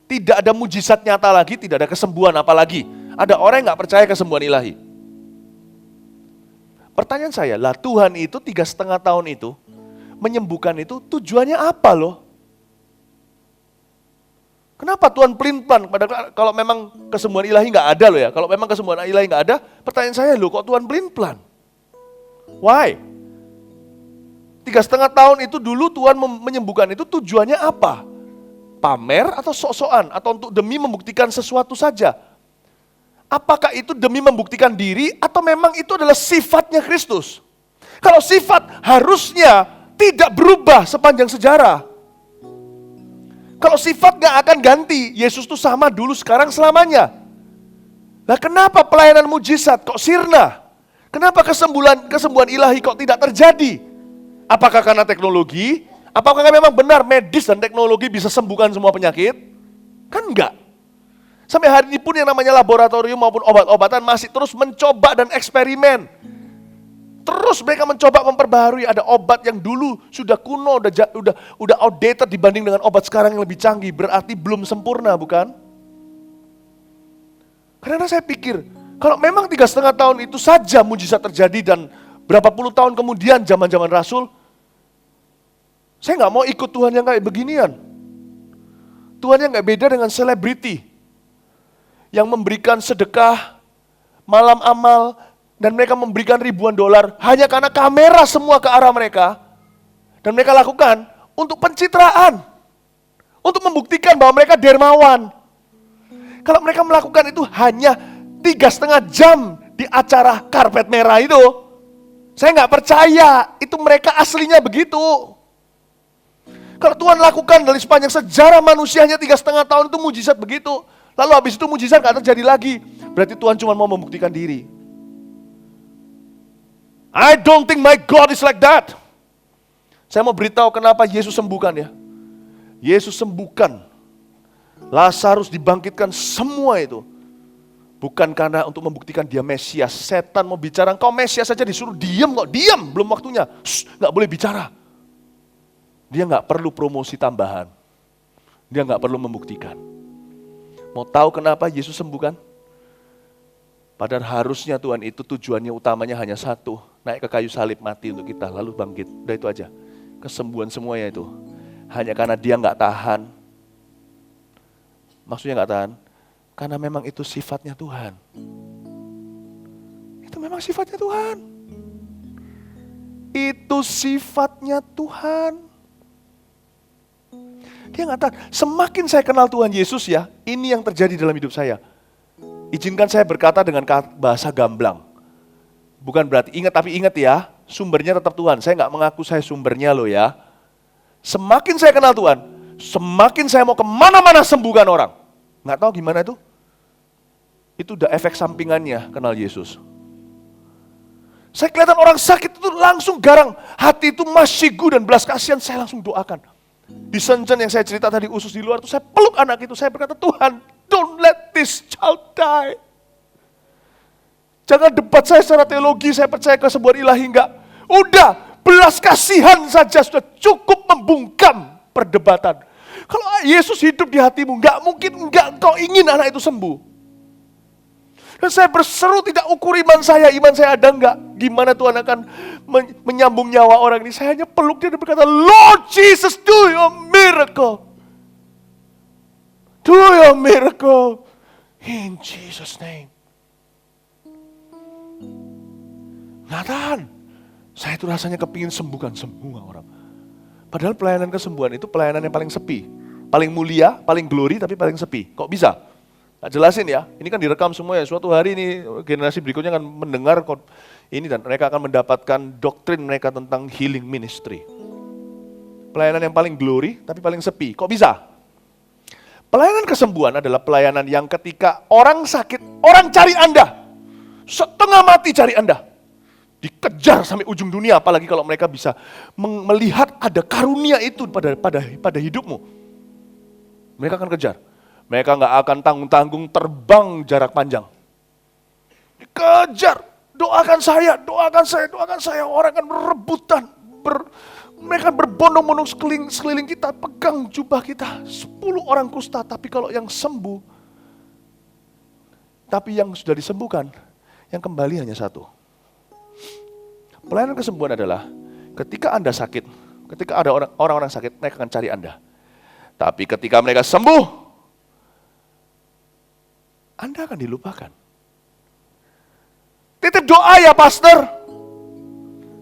A: Tidak ada mujizat nyata lagi, tidak ada kesembuhan apalagi. Ada orang yang gak percaya kesembuhan ilahi. Pertanyaan saya, lah Tuhan itu 3,5 tahun itu, menyembuhkan itu tujuannya apa loh? Kenapa Tuhan pelin-pelan? Padahal kalau memang kesembuhan ilahi nggak ada loh ya. Kalau memang kesembuhan ilahi nggak ada, pertanyaan saya loh, kok Tuhan pelin-pelan? Why? 3,5 tahun itu dulu Tuhan menyembuhkan itu tujuannya apa? Pamer atau sok-sokan? Atau untuk demi membuktikan sesuatu saja? Apakah itu demi membuktikan diri atau memang itu adalah sifatnya Kristus? Kalau sifat harusnya tidak berubah sepanjang sejarah. Kalau sifat gak akan ganti, Yesus itu sama dulu, sekarang, selamanya. Nah kenapa pelayanan mujizat kok sirna? Kenapa kesembuhan ilahi kok tidak terjadi? Apakah karena teknologi? Apakah memang benar medis dan teknologi bisa sembuhkan semua penyakit? Kan enggak. Sampai hari ini pun yang namanya laboratorium maupun obat-obatan masih terus mencoba dan eksperimen. Terus mereka mencoba memperbaharui, ada obat yang dulu sudah kuno, udah outdated dibanding dengan obat sekarang yang lebih canggih, berarti belum sempurna, bukan? Karena saya pikir, kalau memang 3,5 tahun itu saja mujizat terjadi dan berapa puluh tahun kemudian zaman-zaman Rasul, saya nggak mau ikut Tuhan yang kayak beginian. Tuhan yang nggak beda dengan selebriti, yang memberikan sedekah, malam amal, dan mereka memberikan ribuan dolar hanya karena kamera semua ke arah mereka. Dan mereka lakukan untuk pencitraan. Untuk membuktikan bahwa mereka dermawan. Kalau mereka melakukan itu hanya 3,5 jam di acara karpet merah itu, saya nggak percaya itu mereka aslinya begitu. Kalau Tuhan lakukan dari sepanjang sejarah manusianya 3,5 tahun itu mujizat begitu. Lalu habis itu mujizat nggak terjadi lagi. Berarti Tuhan cuma mau membuktikan diri. I don't think my God is like that. Saya mau beritahu kenapa Yesus sembuhkan ya. Yesus sembuhkan. Lazarus dibangkitkan, semua itu. Bukan karena untuk membuktikan dia Mesias. Setan mau bicara, engkau Mesias saja disuruh diam kok. Diam, belum waktunya. Nggak boleh bicara. Dia nggak perlu promosi tambahan. Dia nggak perlu membuktikan. Mau tahu kenapa Yesus sembuhkan? Padahal harusnya Tuhan itu tujuannya utamanya hanya satu. Naik ke kayu salib, mati untuk kita, lalu bangkit. Udah itu aja. kesembuhan semuanya itu hanya karena dia nggak tahan. Maksudnya nggak tahan, karena memang itu sifatnya Tuhan. Itu memang sifatnya Tuhan. Itu sifatnya Tuhan. Dia nggak tahan. Semakin saya kenal Tuhan Yesus ya, ini yang terjadi dalam hidup saya. Izinkan saya berkata dengan bahasa gamblang. Bukan berarti tapi ingat ya, sumbernya tetap Tuhan. Saya nggak mengaku saya sumbernya loh ya. Semakin saya kenal Tuhan, semakin saya mau kemana-mana sembuhkan orang. Nggak tahu gimana itu. Itu udah efek sampingannya kenal Yesus. Saya kelihatan orang sakit itu langsung garang. Hati itu masyigu dan belas kasihan, saya langsung doakan. Di Shenzhen yang saya cerita tadi, usus di luar itu, saya peluk anak itu, saya berkata, Tuhan, don't let this child die. Jangan debat saya secara teologi, saya percaya ke sebuah ilahi, enggak. Udah, belas kasihan saja sudah cukup membungkam perdebatan. Kalau Yesus hidup di hatimu, enggak mungkin enggak kau ingin anak itu sembuh. Dan saya berseru, tidak ukur iman saya ada enggak. Gimana Tuhan akan menyambung nyawa orang ini. Saya hanya peluk dia dan berkata, Lord Jesus, do your miracle. Do your miracle. In Jesus' name. Nggak tahan. Saya itu rasanya kepingin sembuhkan semua orang. Padahal pelayanan kesembuhan itu pelayanan yang paling sepi. Paling mulia, paling glory, tapi paling sepi. Kok bisa? Nah, jelasin ya, ini kan direkam semua ya, suatu hari ini generasi berikutnya akan mendengar ini dan mereka akan mendapatkan doktrin mereka tentang healing ministry. Pelayanan yang paling glory, tapi paling sepi. Kok bisa? Pelayanan kesembuhan adalah pelayanan yang ketika orang sakit, orang cari Anda. Setengah mati cari Anda. Dikejar sampai ujung dunia, apalagi kalau mereka bisa melihat ada karunia itu pada hidupmu. Mereka akan kejar. Mereka nggak akan tanggung-tanggung terbang jarak panjang. Kejar, doakan saya. Orang akan berebutan. Mereka berbondong-bondong sekeliling kita, pegang jubah kita. 10 orang kusta, tapi kalau yang sembuh, tapi yang sudah disembuhkan, yang kembali hanya satu. Pelayanan kesembuhan adalah ketika Anda sakit, ketika ada orang-orang sakit, mereka akan cari Anda. Tapi ketika mereka sembuh, Anda akan dilupakan. Titip doa ya pastor.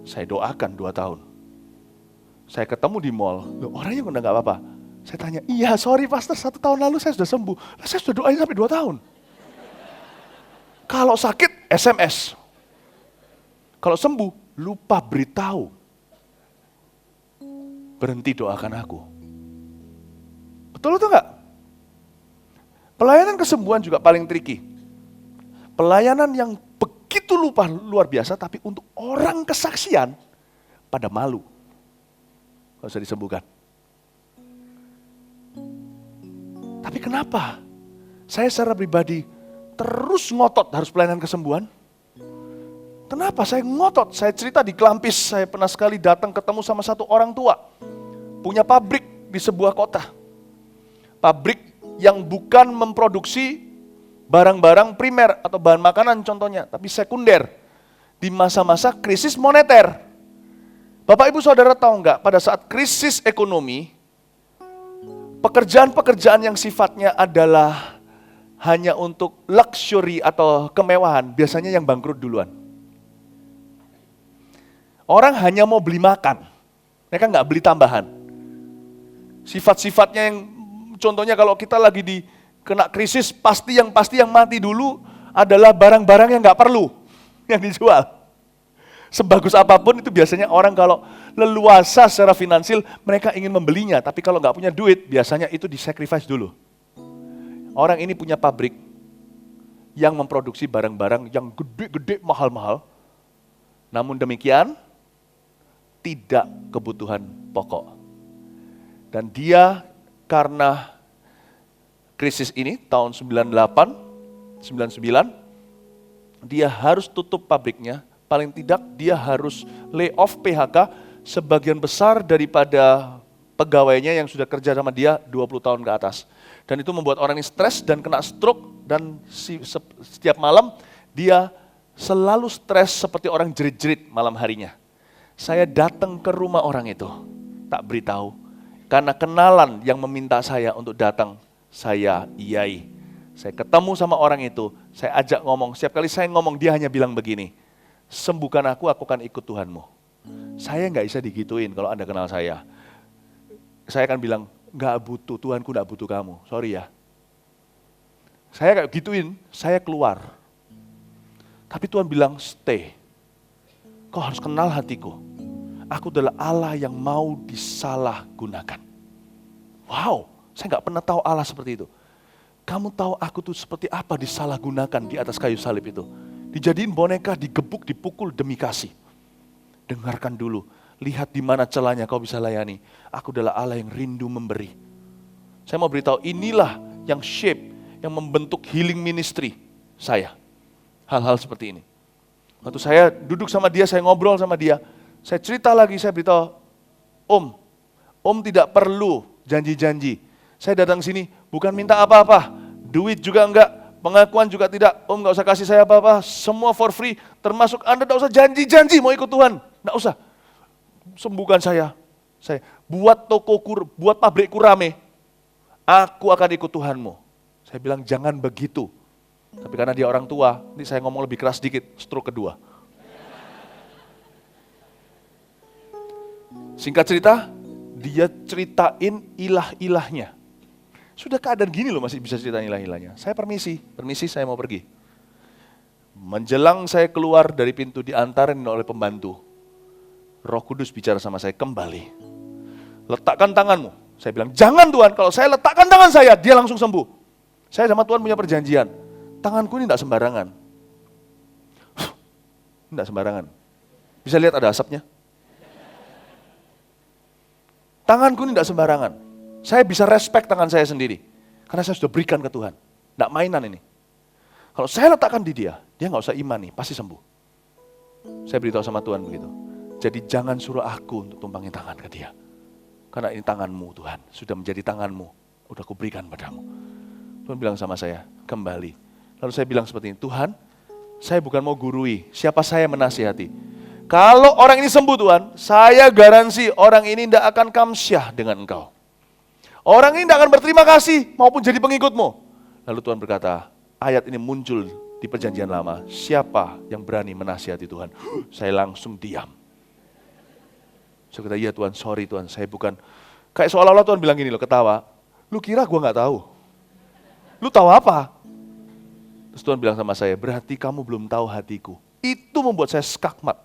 A: Saya doakan 2 tahun. Saya ketemu di mall, orangnya udah gak apa-apa. Saya tanya, iya sorry pastor 1 tahun lalu saya sudah sembuh. Saya sudah doain sampai 2 tahun. Kalau sakit, SMS. Kalau sembuh, lupa beritahu. Berhenti doakan aku. Betul atau enggak? Pelayanan kesembuhan juga paling tricky. Pelayanan yang begitu luar biasa, tapi untuk orang kesaksian pada malu. Gak usah disembuhkan. Tapi kenapa? Saya secara pribadi terus ngotot harus pelayanan kesembuhan. Kenapa saya ngotot? Saya cerita di Kelampis, saya pernah sekali datang ketemu sama satu orang tua. Punya pabrik di sebuah kota. Pabrik yang bukan memproduksi barang-barang primer atau bahan makanan contohnya, tapi sekunder. Di masa-masa krisis moneter. Bapak Ibu Saudara tahu enggak, pada saat krisis ekonomi, pekerjaan-pekerjaan yang sifatnya adalah hanya untuk luxury atau kemewahan, biasanya yang bangkrut duluan. Orang hanya mau beli makan, mereka nggak beli tambahan. Sifat-sifatnya yang contohnya kalau kita lagi kena krisis, pasti yang mati dulu adalah barang-barang yang nggak perlu, yang dijual. Sebagus apapun itu biasanya orang kalau leluasa secara finansial, mereka ingin membelinya. Tapi kalau nggak punya duit, biasanya itu di-sacrifice dulu. Orang ini punya pabrik yang memproduksi barang-barang yang gede-gede, mahal-mahal. Namun demikian, tidak kebutuhan pokok. Dan dia karena krisis ini tahun 98, 99, dia harus tutup pabriknya, paling tidak dia harus lay off PHK sebagian besar daripada pegawainya yang sudah kerja sama dia 20 tahun ke atas. Dan itu membuat orang ini stres dan kena stroke dan setiap malam dia selalu stres seperti orang jerit-jerit malam harinya. Saya datang ke rumah orang itu. tak beritahu. Karena kenalan yang meminta saya untuk datang, saya iyai. Saya ketemu sama orang itu, saya ajak ngomong. Setiap kali saya ngomong, dia hanya bilang begini, sembuhkan aku akan ikut Tuhanmu. Saya nggak bisa digituin kalau Anda kenal saya. Saya akan bilang, nggak butuh, Tuhanku nggak butuh kamu, sorry ya. Saya kayak gituin, saya keluar. Tapi Tuhan bilang, stay. Kau harus kenal hatiku. Aku adalah Allah yang mau disalahgunakan. Wow, saya nggak pernah tahu Allah seperti itu. Kamu tahu aku tuh seperti apa disalahgunakan di atas kayu salib itu. Dijadiin boneka, digebuk, dipukul demi kasih. Dengarkan dulu, lihat di mana celahnya kau bisa layani. Aku adalah Allah yang rindu memberi. Saya mau beritahu, inilah yang shape, yang membentuk healing ministry saya. Hal-hal seperti ini. Waktu saya duduk sama dia, saya ngobrol sama dia. Saya cerita lagi, saya beritahu, Om tidak perlu janji-janji. Saya datang sini bukan minta apa-apa, duit juga enggak, pengakuan juga tidak. Om enggak usah kasih saya apa-apa, semua for free. Termasuk Anda enggak usah janji-janji mau ikut Tuhan, enggak usah. Sembuhkan saya buat buat pabrikku rame. Aku akan ikut Tuhanmu. Saya bilang jangan begitu. Tapi karena dia orang tua, ini saya ngomong lebih keras sedikit, stroke kedua. Singkat cerita, dia ceritain ilah-ilahnya. Sudah keadaan gini loh masih bisa ceritain ilah-ilahnya. Saya permisi saya mau pergi. Menjelang saya keluar dari pintu diantarin oleh pembantu. Roh Kudus bicara sama saya, kembali. Letakkan tanganmu. Saya bilang, jangan Tuhan, kalau saya letakkan tangan saya, dia langsung sembuh. Saya sama Tuhan punya perjanjian. Tanganku ini tidak sembarangan. Tidak sembarangan. Bisa lihat ada asapnya? Tanganku ini tidak sembarangan. Saya bisa respect tangan saya sendiri. Karena saya sudah berikan ke Tuhan. Tidak mainan ini. Kalau saya letakkan di dia nggak usah imani, pasti sembuh. Saya beritahu sama Tuhan begitu. Jadi jangan suruh aku untuk tumpangin tangan ke dia. Karena ini tanganmu Tuhan, sudah menjadi tanganmu. Udah kuberikan padamu. Tuhan bilang sama saya, kembali. Lalu saya bilang seperti ini, Tuhan, saya bukan mau gurui, siapa saya menasihati. Kalau orang ini sembuh Tuhan, saya garansi orang ini tidak akan kamsyah dengan engkau. Orang ini tidak akan berterima kasih maupun jadi pengikutmu. Lalu Tuhan berkata, ayat ini muncul di perjanjian lama. Siapa yang berani menasihati Tuhan? Saya langsung diam. Saya kata, iya Tuhan, sorry Tuhan, saya bukan. Kayak seolah-olah Tuhan bilang gini loh, ketawa. Lu kira gue gak tahu? Lu tahu apa? Terus Tuhan bilang sama saya, berarti kamu belum tahu hatiku. Itu membuat saya skakmat.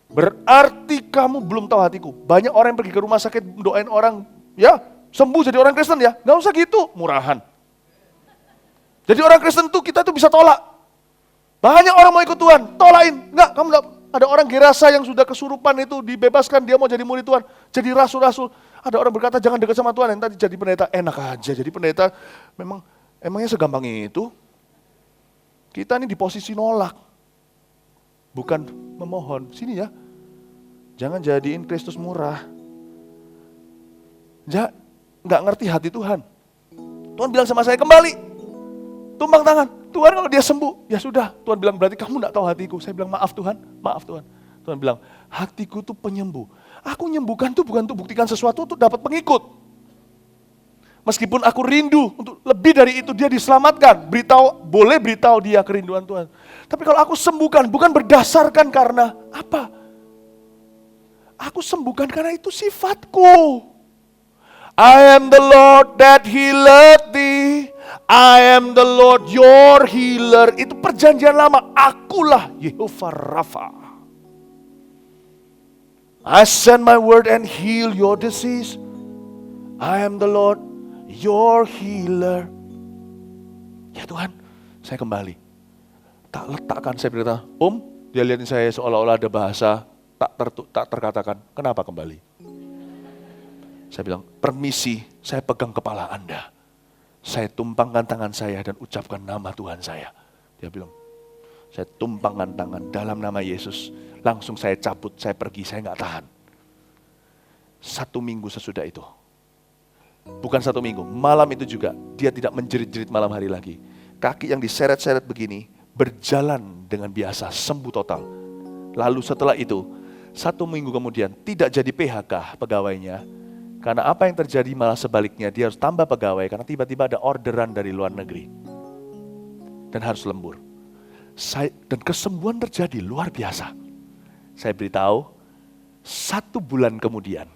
A: Berarti kamu belum tahu hatiku. Banyak orang yang pergi ke rumah sakit doain orang, ya sembuh jadi orang Kristen ya. Gak usah gitu, murahan. Jadi orang Kristen tuh kita tuh bisa tolak. Banyak orang mau ikut Tuhan, tolain. Enggak, kamu enggak. Ada orang Gerasa yang sudah kesurupan itu dibebaskan, dia mau jadi murid Tuhan. Jadi rasul-rasul. Ada orang berkata jangan dekat sama Tuhan, yang tadi jadi pendeta. Enak aja, jadi pendeta emangnya segampang itu. Kita ini di posisi nolak. Bukan memohon, sini ya. Jangan jadiin Kristus murah. Nggak ngerti hati Tuhan. Tuhan bilang sama saya, kembali. Tumpang tangan. Tuhan kalau dia sembuh, ya sudah. Tuhan bilang, berarti kamu nggak tahu hatiku. Saya bilang, maaf Tuhan, maaf Tuhan. Tuhan bilang, hatiku tuh penyembuh. Aku nyembuhkan tuh bukan untuk buktikan sesuatu, untuk dapat pengikut. Meskipun aku rindu untuk lebih dari itu, dia diselamatkan. Boleh beritahu dia kerinduan Tuhan. Tapi kalau aku sembuhkan, bukan berdasarkan karena apa? Aku sembuhkan karena itu sifatku. I am the Lord that healeth thee. I am the Lord your healer. Itu perjanjian lama. Akulah Yehova Rafa. I send my word and heal your disease. I am the Lord your healer. Ya Tuhan, saya kembali. Tak letakkan, saya berkata, dia lihatin saya seolah-olah ada bahasa tak terkatakan. Kenapa kembali? Saya bilang, permisi, saya pegang kepala Anda. Saya tumpangkan tangan saya dan ucapkan nama Tuhan saya. Dia bilang, saya tumpangkan tangan dalam nama Yesus. Langsung saya cabut, saya pergi, saya nggak tahan. 1 minggu sesudah itu. Bukan 1 minggu, malam itu juga. Dia tidak menjerit-jerit malam hari lagi. Kaki yang diseret-seret begini, berjalan dengan biasa, sembuh total. Lalu setelah itu, 1 minggu kemudian tidak jadi PHK pegawainya. Karena apa yang terjadi malah sebaliknya, dia harus tambah pegawai karena tiba-tiba ada orderan dari luar negeri. Dan harus lembur. Dan kesembuhan terjadi luar biasa. Saya beritahu, 1 bulan kemudian,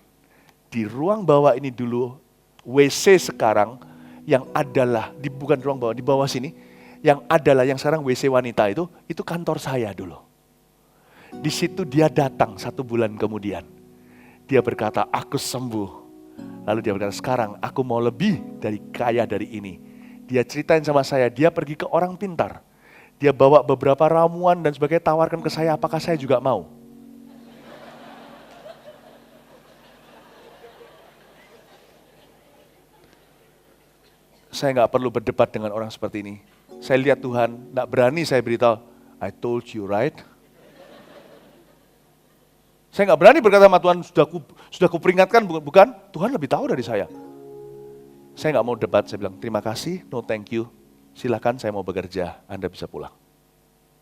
A: di ruang bawah ini dulu, WC sekarang yang adalah, bukan ruang bawah, di bawah sini, yang adalah yang sekarang WC wanita itu kantor saya dulu. Di situ dia datang 1 bulan kemudian. Dia berkata, aku sembuh. Lalu dia berkata, sekarang aku mau lebih dari kaya dari ini. Dia ceritain sama saya, dia pergi ke orang pintar. Dia bawa beberapa ramuan dan sebagainya, tawarkan ke saya, apakah saya juga mau? Saya nggak perlu berdebat dengan orang seperti ini. Saya lihat Tuhan, nggak berani saya beritahu, I told you right. Saya nggak berani berkata sama Tuhan, sudah kuperingatkan, bukan? Tuhan lebih tahu dari saya. Saya nggak mau debat, saya bilang, terima kasih, no thank you. Silakan saya mau bekerja, Anda bisa pulang.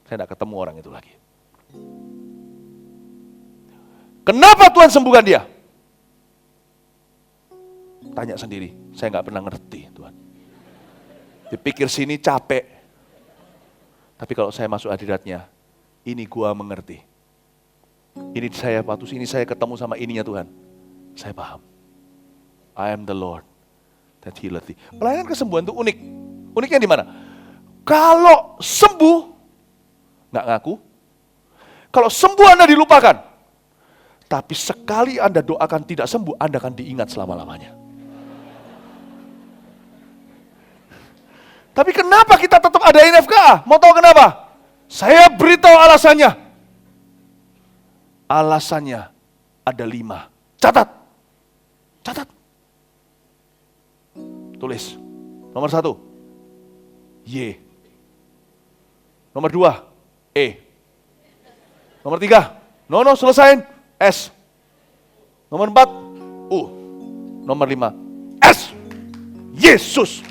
A: Saya nggak ketemu orang itu lagi. Kenapa Tuhan sembuhkan dia? Tanya sendiri, saya nggak pernah ngerti Tuhan. Dipikir sini capek. Tapi kalau saya masuk hadiratnya, ini gua mengerti. Ini saya patus, ini saya ketemu sama ininya Tuhan. Saya paham. I am the Lord that healeth thee. Pelayanan kesembuhan itu unik. Uniknya di mana? Kalau sembuh, nggak ngaku. Kalau sembuh Anda dilupakan. Tapi sekali Anda doakan tidak sembuh, Anda akan diingat selama-lamanya. Tapi kenapa kita tetap ada NFKA? Mau tahu kenapa? Saya beritahu alasannya. Alasannya ada 5. Catat. Catat. Tulis. Nomor 1. Y. Nomor 2. E. Nomor 3. No, selesain. S. Nomor 4. U. Nomor 5. S. Yesus.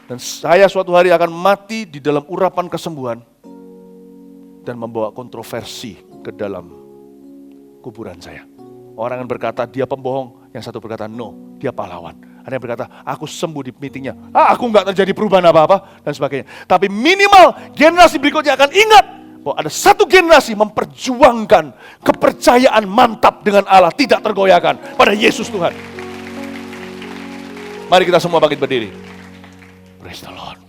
A: Dan saya suatu hari akan mati di dalam urapan kesembuhan dan membawa kontroversi ke dalam kuburan saya. Orang yang berkata dia pembohong, yang satu berkata no, dia pahlawan. Ada yang berkata aku sembuh di meetingnya, aku nggak terjadi perubahan apa-apa dan sebagainya. Tapi minimal generasi berikutnya akan ingat bahwa ada satu generasi memperjuangkan kepercayaan mantap dengan Allah, tidak tergoyahkan pada Yesus Tuhan. Mari kita semua bangkit berdiri. Praise the Lord.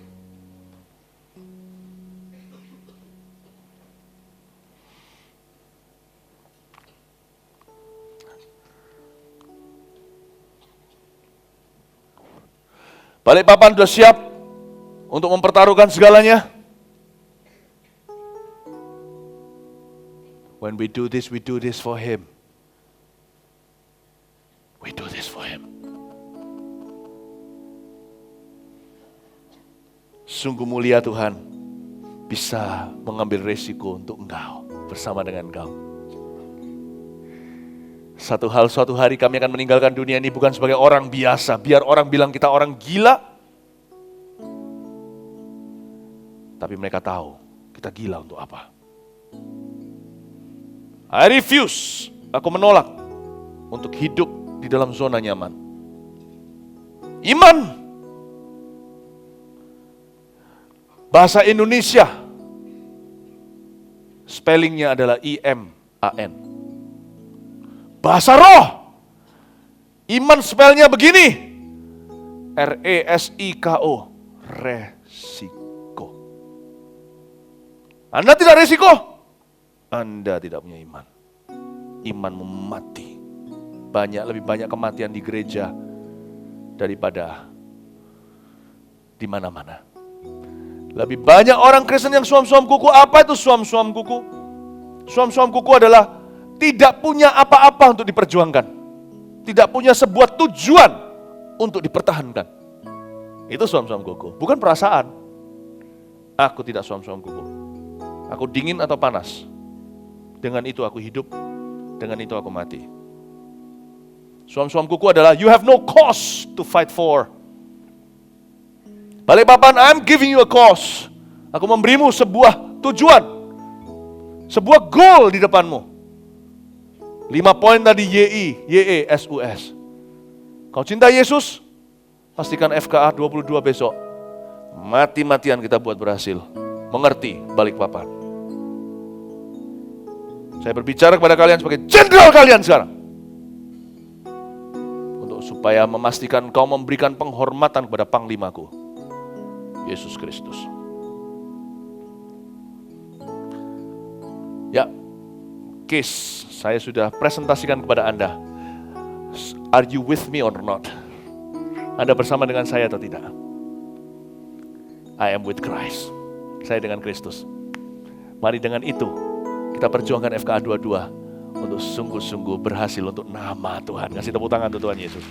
A: Balikpapan sudah siap untuk mempertaruhkan segalanya. When we do this for Him. We do this for Him. Sungguh mulia Tuhan bisa mengambil resiko untuk Engkau bersama dengan Engkau. Suatu hari kami akan meninggalkan dunia ini bukan sebagai orang biasa, biar orang bilang kita orang gila. Tapi mereka tahu kita gila untuk apa. I refuse, aku menolak untuk hidup di dalam zona nyaman. Iman. Bahasa Indonesia, spellingnya adalah I-M-A-N. Bahasa roh, iman spellnya begini, R-E-S-I-K-O, resiko. Anda tidak resiko, Anda tidak punya iman. Imanmu mati. Lebih banyak kematian di gereja daripada di mana-mana. Lebih banyak orang Kristen yang suam-suam kuku. Apa itu suam-suam kuku? Suam-suam kuku adalah tidak punya apa-apa untuk diperjuangkan. Tidak punya sebuah tujuan untuk dipertahankan. Itu suam-suam kuku. Bukan perasaan. Aku tidak suam-suam kuku. Aku dingin atau panas. Dengan itu aku hidup. Dengan itu aku mati. Suam-suam kuku adalah you have no cause to fight for. Balikpapan, I'm giving you a cause. Aku memberimu sebuah tujuan, sebuah goal di depanmu. 5 poin tadi YESUS. Kau cinta Yesus, pastikan FKA 22 besok. Mati-matian kita buat berhasil mengerti Balikpapan. Saya berbicara kepada kalian sebagai jenderal kalian sekarang. Untuk supaya memastikan kau memberikan penghormatan kepada Panglimaku, Yesus Kristus. Ya, case saya sudah presentasikan kepada Anda. Are you with me or not? Anda bersama dengan saya atau tidak? I am with Christ. Saya dengan Kristus. Mari dengan itu kita perjuangkan FKA 22 untuk sungguh-sungguh berhasil untuk nama Tuhan. Kasih tepuk tangan untuk Tuhan Yesus.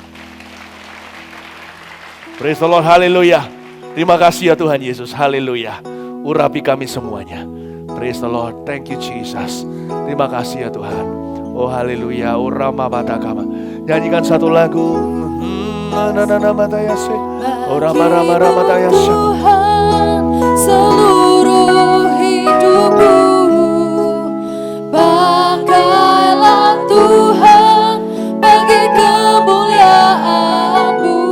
A: Praise the Lord, haleluya. Terima kasih ya Tuhan Yesus, haleluya. Urapi kami semuanya. Praise the Lord, thank you Jesus. Terima kasih ya Tuhan. Oh haleluya, Rama Batakama. Nyanyikan satu lagu. Oh Rama Tayase.
B: Seluruh hidupku, pakailah Tuhan bagi kemuliaan-Mu.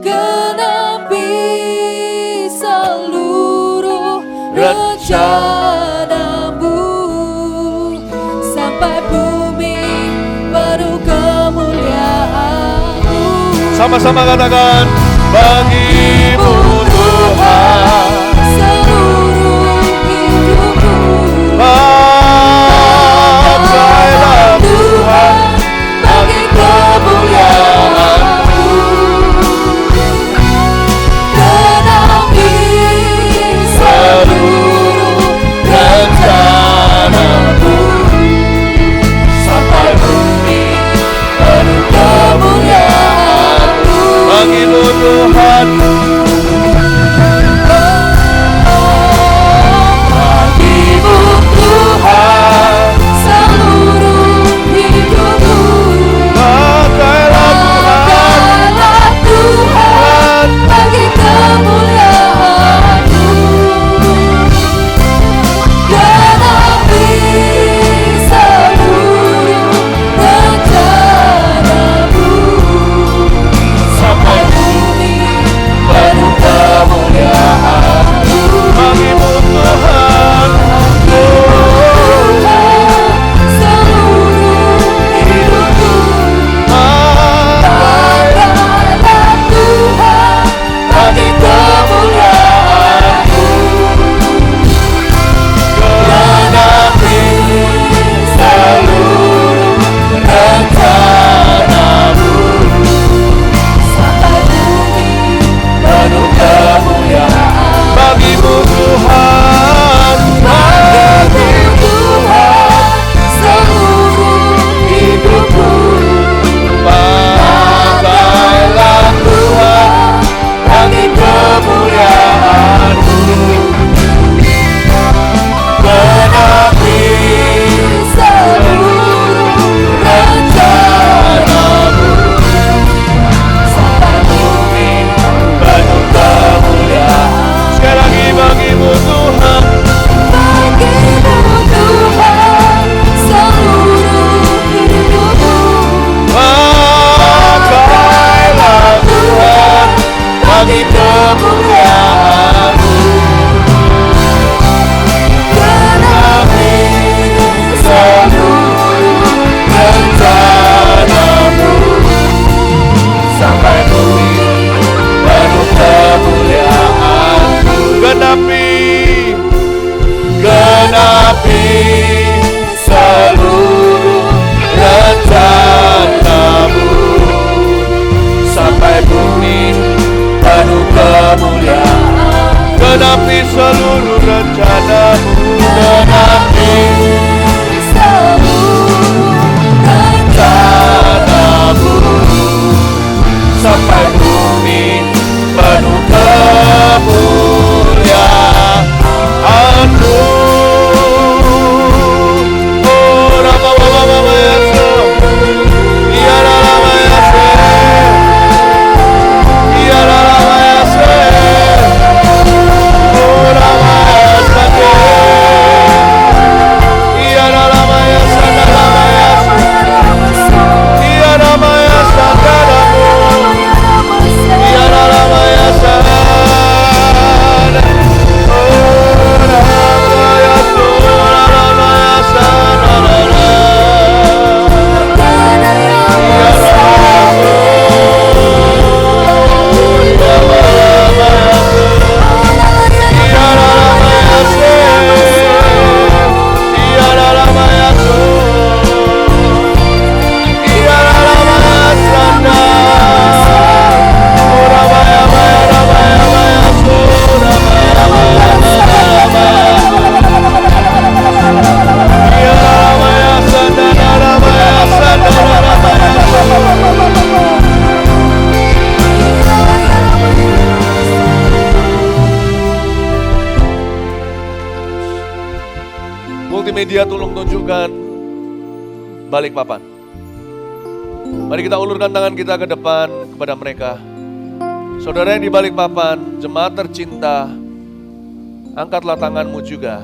B: Genapi seluruh rencana-Mu sampai bumi penuh kemuliaan-Mu.
A: Sama-sama katakan, bagi-Mu Tuhan
B: seluruh hidupku,
A: pakailah Tuhan
B: bagi kemuliaan-Mu. Genapi seluruh rencana-Mu sampai bumi penuh kemuliaan-Mu.
A: bagi-Mu Tuhan.
B: Bagi-Mu Tuhan seluruh hidupku, pakailah Tuhan bagi kemuliaan-Mu. Genapi seluruh rencana-Mu sampai bumi penuh kemuliaan-Mu.
A: Bagi-Mu Tuhan,
B: seluruh hidupku, pakailah Tuhan bagi kemuliaan-Mu. Genapi seluruh rencana-Mu sampai bumi penuh kemuliaan-Mu.
A: bagi-Mu Tuhan,
B: Bagi-Mu Tuhan seluruh hidupku,
A: pakailah Tuhan
B: bagi kemuliaan-Mu. Genapi seluruh rencana-Mu sampai bumi penuh kemuliaan-Mu.
A: sekali lagi bagi-Mu Tuhan,
B: Bagi-Mu Tuhan seluruh hidupku,
A: pakailah Tuhan
B: bagi kemuliaan-Mu. Genapi seluruh rencana-Mu sampai bumi penuh kemuliaan-Mu.
A: genapi
B: Seluruh rencana-Mu sampai bumi penuh kemuliaan.
A: genapi seluruh rencana-Mu,
B: Genapi seluruh rencana-Mu sampai bumi penuh kemuliaan-Mu.
A: oh Rama Yase, iya Rama Yase, iya Rama Yase, oh media tolong tunjukkan Balikpapan. Mari kita ulurkan tangan kita ke depan kepada mereka. Saudara yang di Balikpapan, jemaat tercinta, angkatlah tanganmu juga.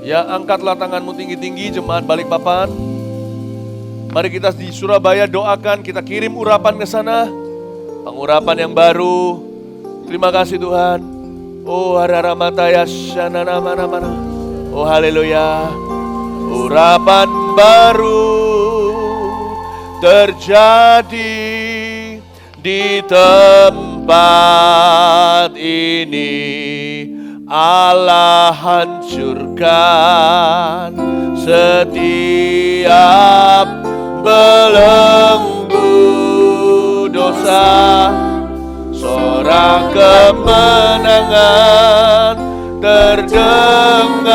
A: Ya, angkatlah tanganmu tinggi-tinggi jemaat Balikpapan. Mari kita di Surabaya doakan, kita kirim urapan ke sana. Pengurapan yang baru. Terima kasih Tuhan. Oh haramataya shanana mana-mana. Oh haleluya. Urapan baru terjadi di tempat ini. Allah hancurkan setiap belenggu dosa. Sorak kemenangan terdengar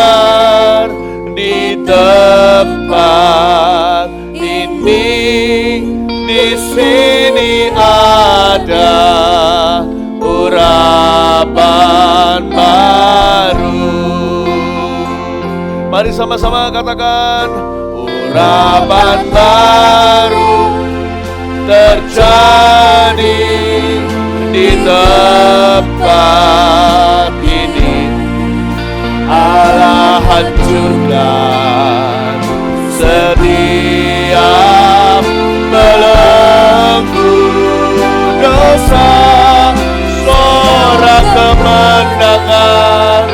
A: di tempat ini. Di sini ada urapan baru. Mari sama-sama katakan, urapan baru terjadi di tempat ini. Allah hancurkan setiap belenggu dosa. Sorak kemenangan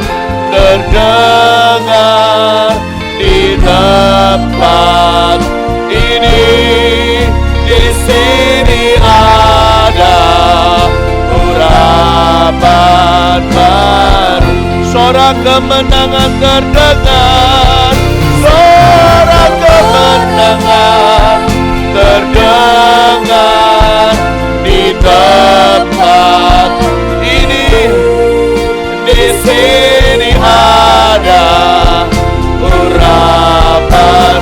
A: terdengar di tempat ini. Di sini ada urapan baru. Sorak kemenangan terdengar. Sorak kemenangan terdengar di tempat ini. Di sini ada urapan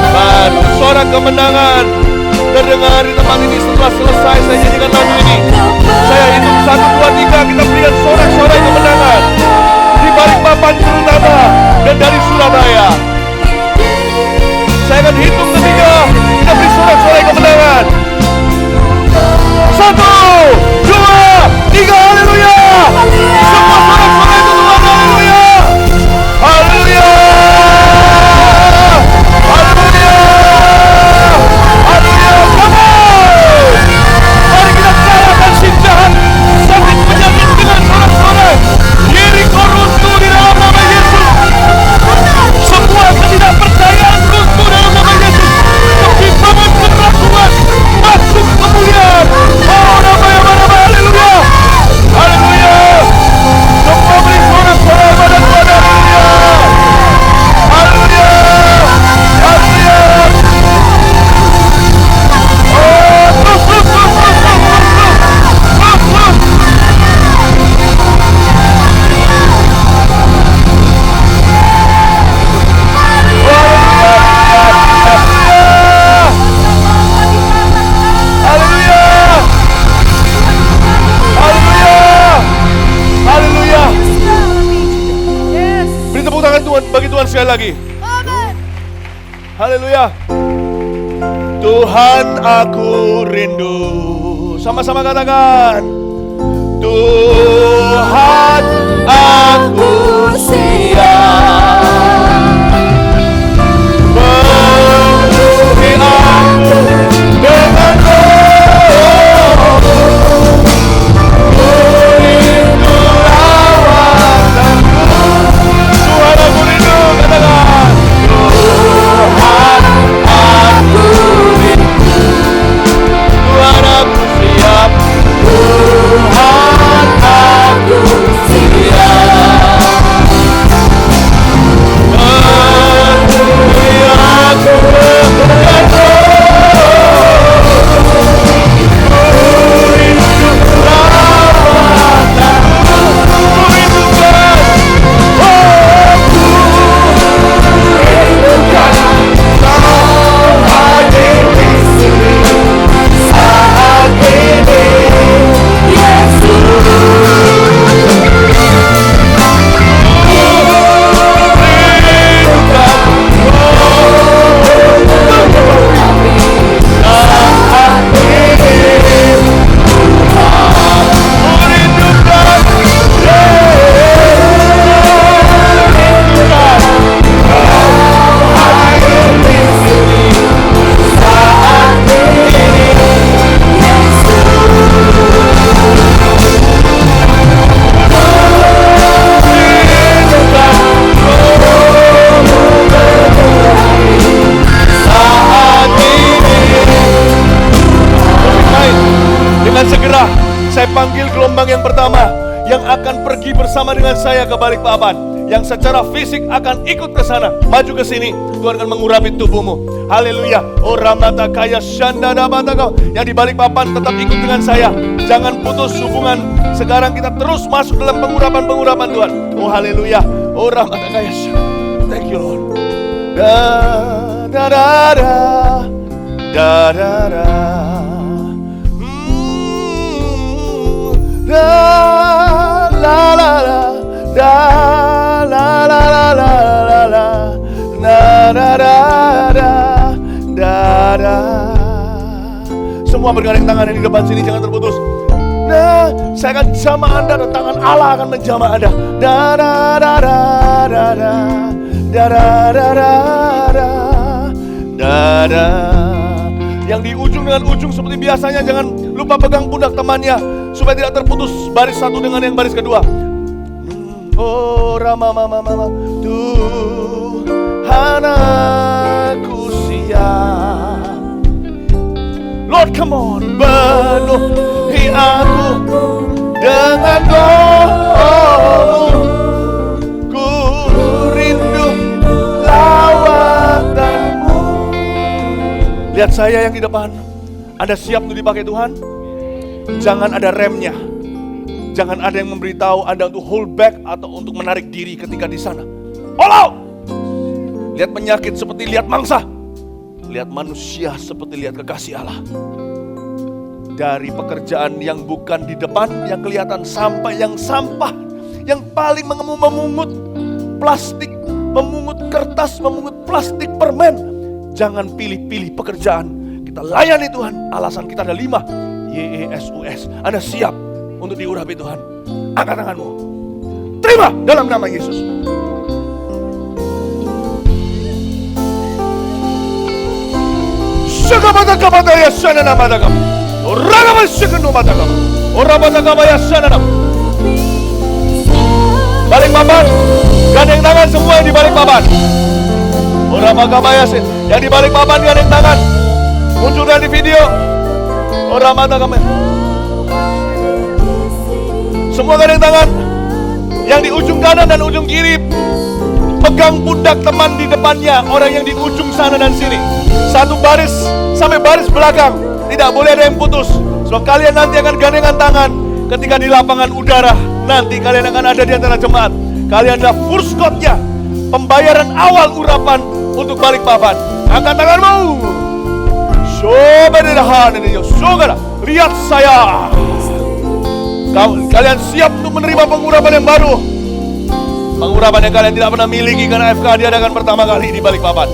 A: baru. Sorak kemenangan terdengar di tempat ini. Setelah selesai saya nyanyikan lagu ini, saya hitung 1, 2, 3, kita berikan sorak-sorai kemenangan di Balikpapan terutama dan dari Surabaya. Saya akan hitung ketiga, kita beri sorak-sorai kemenangan. 1, 2, 3, haleluya. Semua sorak-sorai itu Tuhan, haleluya. Haleluya. Bagi Tuhan sekali lagi. Haleluya. Tuhan aku rindu. Sama-sama katakan, Tuhan aku siap. Penuhi aku dengan
B: Tuhan aku siap.
A: bersama dengan saya ke Balikpapan, yang secara fisik akan ikut ke sana, maju ke sini, Tuhan akan mengurapi tubuhmu. Haleluya. Oh ramata kaya shandada bataka, yang di Balikpapan tetap ikut dengan saya. Jangan putus hubungan. Sekarang kita terus masuk dalam pengurapan Tuhan. Oh haleluya. Oh ramata kaya. Thank you Lord. Da da da da da da da. Da la la la da la la la la la la da da da da da da. Semua bergandeng tangan di depan sini, jangan terputus. Nah, saya akan jamah Anda dan tangan Allah akan menjamah Anda. Da da da da da da da da da da da da. Yang di ujung dengan ujung seperti biasanya, jangan lupa pegang pundak temannya supaya tidak terputus baris satu dengan yang baris kedua. Oh Rama mama mama Tuhan aku siap. Lord come on, penuhi aku dengan doa-Mu. Ku rindu lawatan-Mu. Lihat saya yang di depan. Anda siap untuk dipakai Tuhan? Jangan ada remnya. Jangan ada yang memberitahu Anda untuk hold back atau untuk menarik diri ketika di sana. All out! Lihat penyakit seperti lihat mangsa. Lihat manusia seperti lihat kekasih Allah. Dari pekerjaan yang bukan di depan, yang kelihatan sampai yang sampah, yang paling memungut plastik, memungut kertas, memungut plastik permen. Jangan pilih-pilih pekerjaan. Kita layani Tuhan. Alasan kita ada 5. YESUS. Anda siap untuk diurapi Tuhan? Angkat tanganmu. Terima dalam nama Yesus. Sakabatakabadaya sanana madagam. Oragama sekenu madagam. Orabatakabaya sanana. Balikpapan, gandeng tangan semua yang di Balikpapan. Orabakabaya yang di Balikpapan gandeng tangan. Munculkan di video. Orabatakabaya. Semua gandeng tangan. Yang di ujung kanan dan ujung kiri, pegang pundak teman di depannya, orang yang di ujung sana dan sini. Satu baris sampai baris belakang. Tidak boleh ada yang putus. Sebab kalian nanti akan gandengan tangan ketika di lapangan udara. Nanti kalian akan ada di antara jemaat. Kalian adalah first squad-nya, pembayaran awal urapan untuk Balikpapan. Angkat tanganmu. Lihat saya. Kalian siap untuk menerima pengurapan yang baru. Pengurapan yang kalian tidak pernah miliki karena FK diadakan pertama kali di Balikpapan.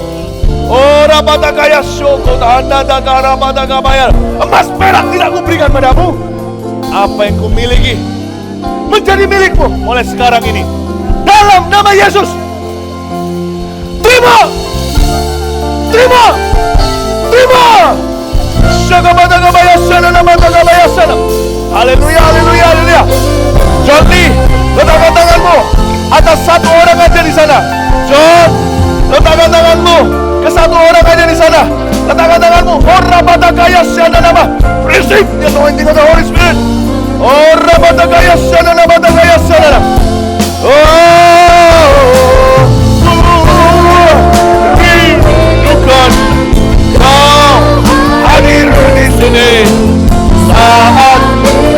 A: Oh rapatakaya syukur tanda takara patakabaya. Emas perak tidak kuberikan padamu. Apa yang kumiliki menjadi milikmu mulai sekarang ini. Dalam nama Yesus. Terima. Terima. Terima. Syakapatakabaya sana nama takabaya sana. Haleluya, haleluya, haleluya. Johnny, letakkan tanganmu atas satu orang aja di sana. John, letakkan tanganmu ke satu orang aja di sana. Letakkan tanganmu. Orabatakaya sana nama. Receive the anointing of the Holy Spirit. Orabatakaya sana nama takaya sana. Rindukan kau hadir di sini saat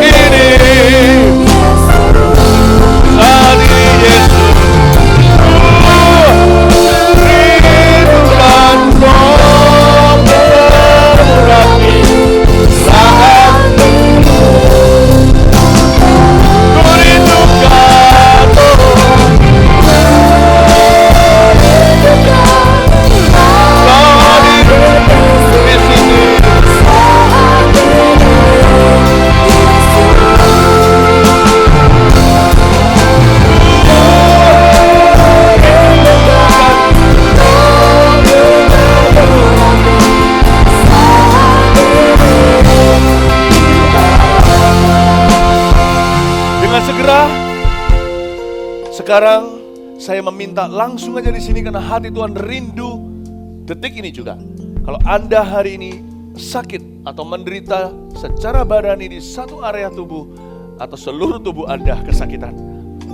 A: ini. Saat ini Yesus. Rindukan kau mengurapi saat ini. Ku rindukan Sekarang saya meminta langsung aja di sini karena hati Tuhan rindu detik ini juga. Kalau Anda hari ini sakit atau menderita secara badani di satu area tubuh atau seluruh tubuh Anda kesakitan,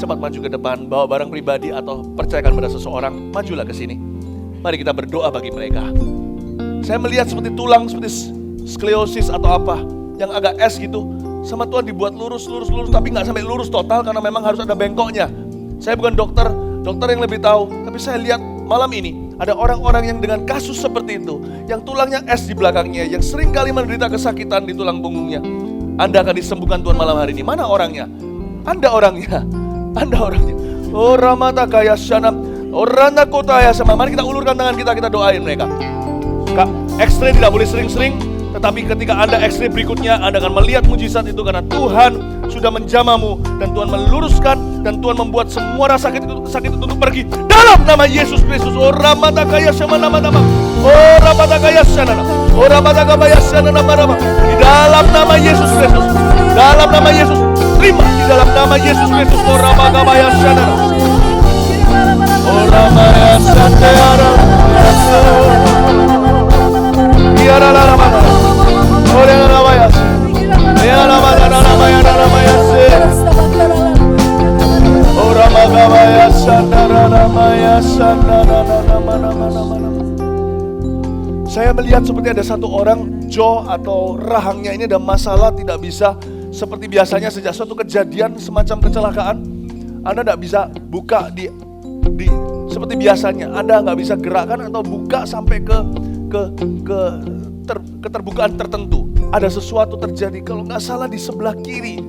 A: cepat maju ke depan, bawa barang pribadi atau percayakan pada seseorang, majulah ke sini. Mari kita berdoa bagi mereka. Saya melihat seperti tulang, seperti sklerosis atau apa, yang agak es gitu, sama Tuhan dibuat lurus, tapi nggak sampai lurus total karena memang harus ada bengkoknya. Saya bukan dokter yang lebih tahu, tapi saya lihat malam ini ada orang-orang yang dengan kasus seperti itu, yang tulangnya es di belakangnya, yang sering kali menderita kesakitan di tulang punggungnya. Anda akan disembuhkan Tuhan malam hari ini. Mana orangnya? Anda orangnya. Oh ramata kaya syanam, oh rana kota ya sama. Mari kita ulurkan tangan kita doain mereka. Kak, X-ray tidak boleh sering-sering, tetapi ketika Anda X-ray berikutnya, Anda akan melihat mujizat itu karena Tuhan sudah menjamamu dan Tuhan meluruskan dan Tuhan membuat semua rasa sakit itu untuk pergi dalam nama Yesus Kristus. Oh ramata kaya sama nama-nama. Oh ramata kaya sana. Oh ramata kaya sana nama-nama. Di dalam nama Yesus Kristus. Dalam nama Yesus. Terima di dalam nama Yesus Kristus. Oh ramata kaya sana. Oh ramaya sana. Saya melihat seperti ada satu orang jaw atau rahangnya ini ada masalah, tidak bisa seperti biasanya sejak suatu kejadian semacam kecelakaan. Anda tidak bisa buka di seperti biasanya. Anda nggak bisa gerakan atau buka sampai ke keterbukaan tertentu. Ada sesuatu terjadi, kalau nggak salah di sebelah kiri.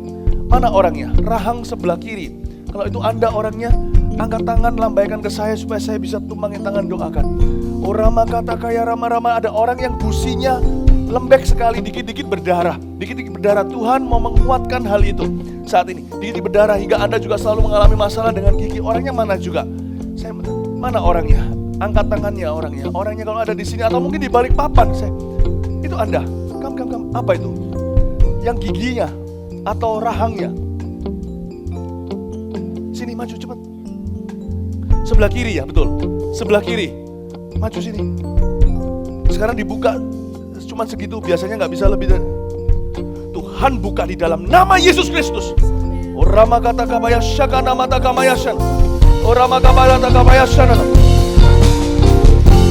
A: Mana orangnya? Rahang sebelah kiri. Kalau itu Anda orangnya, angkat tangan, lambaikan ke saya supaya saya bisa tumbangin tangan, doakan. Oh rama kata kaya rama-rama, ada orang yang gusinya lembek sekali, dikit-dikit berdarah. Dikit-dikit berdarah, Tuhan mau menguatkan hal itu saat ini. Dikit-dikit berdarah hingga Anda juga selalu mengalami masalah dengan gigi. Orangnya mana juga? Mana orangnya? Angkat tangannya orangnya. Orangnya kalau ada di sini atau mungkin di balik papan. Itu Anda. Kam. Apa itu? Yang giginya atau rahangnya. Sini maju cepat. Sebelah kiri ya, betul. Sebelah kiri. Maju sini. Sekarang dibuka cuma segitu, biasanya nggak bisa lebih dari. Tuhan buka di dalam nama Yesus Kristus. Orama kata kabaya syaka nama takamaya syana. Orama kabaya takamaya syana.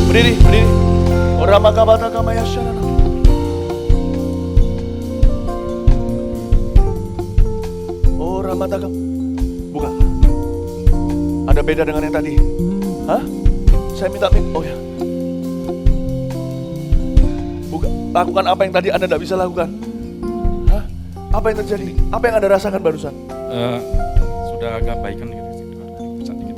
A: Berdiri. Orama kabaya takamaya syana. Orama takam. Buka. Ada beda dengan yang tadi. Hah? Saya minta. Oh ya. Buka. Lakukan apa yang tadi Anda tidak bisa lakukan. Hah? Apa yang terjadi? Apa yang Anda rasakan barusan?
B: Sudah agak baikan gitu.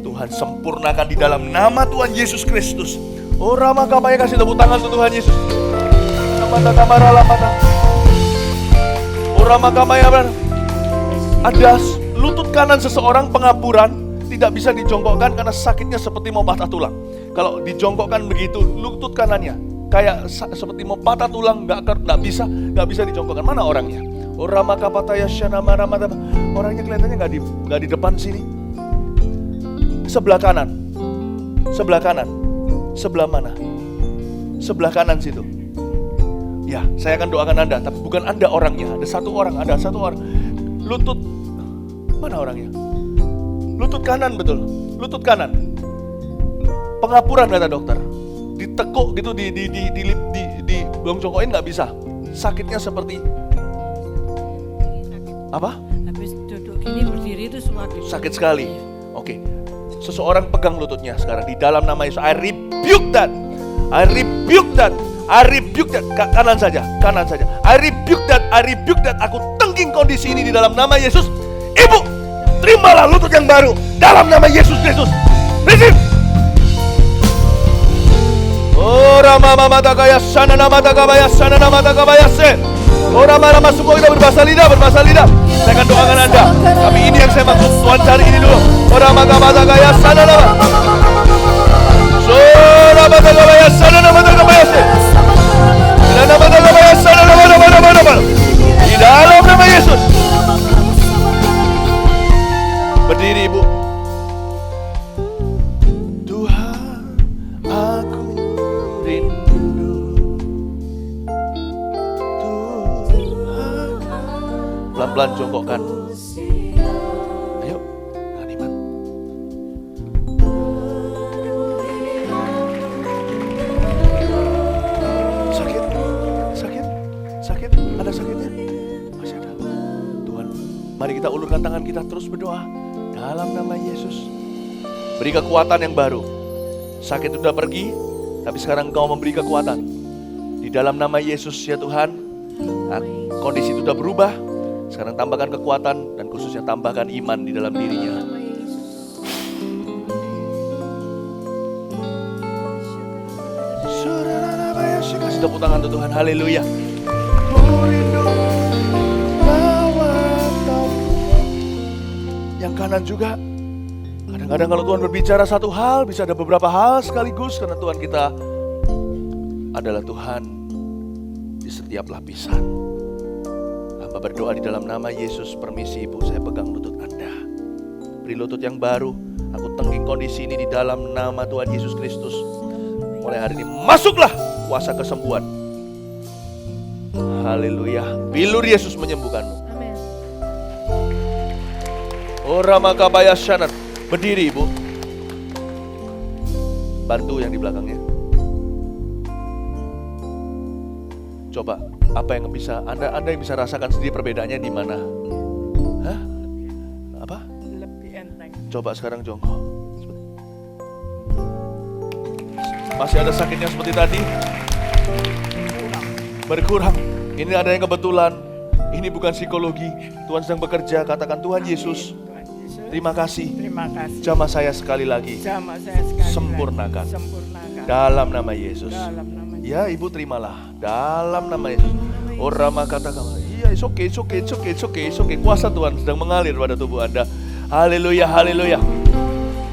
A: Tuhan sempurnakan di dalam nama Tuhan Yesus Kristus. Oh Rama Kamaya, kasih tepuk tangan untuk Tuhan Yesus. Oh Rama Kamaya, ada lutut kanan seseorang pengapuran tidak bisa dijongkokkan karena sakitnya seperti mau patah tulang. Kalau dijongkokkan begitu, lutut kanannya kayak seperti mau patah tulang, nggak bisa dijongkokkan. Mana orangnya? Oh Rama Kapataya Shanama Rama. Orangnya kelihatannya nggak di depan sini. Sebelah kanan. Sebelah mana? Sebelah kanan situ. Ya, saya akan doakan Anda, tapi bukan Anda orangnya. Ada satu orang. Lutut, mana orangnya? Lutut kanan, betul. Lutut kanan. Pengapuran kata dokter. Ditekuk gitu, di bongcokoin nggak bisa. Sakitnya seperti apa?
C: Habis duduk gini berdiri itu
A: sakit sekali. Oke. Seseorang pegang lututnya sekarang di dalam nama Yesus. I rebuke that. Kanan saja. I rebuke that. Aku tengking kondisi ini di dalam nama Yesus. Ibu, terimalah lutut yang baru dalam nama Yesus Kristus. Receive. Oh Rama Mata Kaya Sana Nama Takabaya Sana Nama Takabaya Se. Oh Rama semua kita berbahasa lidah. Saya akan doakan Anda. Tapi ini yang saya maksud, Tuhan cari ini dulu. Oh Rama Kaya Sana Nama. So Rama Takabaya Sana Nama Takabaya Se. Nama Takabaya Sana Nama. Di dalam nama Yesus. Berdiri Ibu. Tuhan, aku rindu. Tuhan, pelan-pelan jongkokkan. Ayo, Mari kita ulurkan tangan kita terus berdoa dalam nama Yesus. Beri kekuatan yang baru. Sakit sudah pergi, tapi sekarang Engkau memberi kekuatan. Di dalam nama Yesus ya Tuhan, kondisi itu sudah berubah. Sekarang tambahkan kekuatan dan khususnya tambahkan iman di dalam dirinya. Kasih tepuk tangan untuk Tuhan. Haleluya. Yang kanan juga. Kadang-kadang kalau Tuhan berbicara satu hal, bisa ada beberapa hal sekaligus, karena Tuhan kita adalah Tuhan di setiap lapisan. Hamba berdoa di dalam nama Yesus. Permisi Ibu, saya pegang lutut Anda. Beri lutut yang baru. Aku tengging kondisi ini di dalam nama Tuhan Yesus Kristus. Mulai hari ini masuklah kuasa kesembuhan. Haleluya. Bilur Yesus menyembuhkanmu.
C: Amin.
A: Ora makabaya syanan. Berdiri Ibu. Bantu yang di belakangnya. Coba, apa yang bisa Anda yang bisa rasakan sendiri perbedaannya di mana? Hah? Apa?
C: Lebih enteng.
A: Coba sekarang jongkok. Masih ada sakitnya seperti tadi? Berkurang. Ini ada yang kebetulan. Ini bukan psikologi. Tuhan sedang bekerja. Katakan Tuhan Yesus,
C: Tuhan Yesus,
A: terima kasih.
C: terima kasih.
A: Jamah saya sekali lagi.
C: Jamah saya sekali
A: Sempurnakan.
C: lagi. Sempurnakan.
A: Dalam nama Yesus.
C: Dalam nama Yesus.
A: Ya Ibu terimalah. Dalam nama Yesus. Orama katakan. Iya, it's okay. Kuasa Tuhan sedang mengalir pada tubuh Anda. Haleluya, haleluya.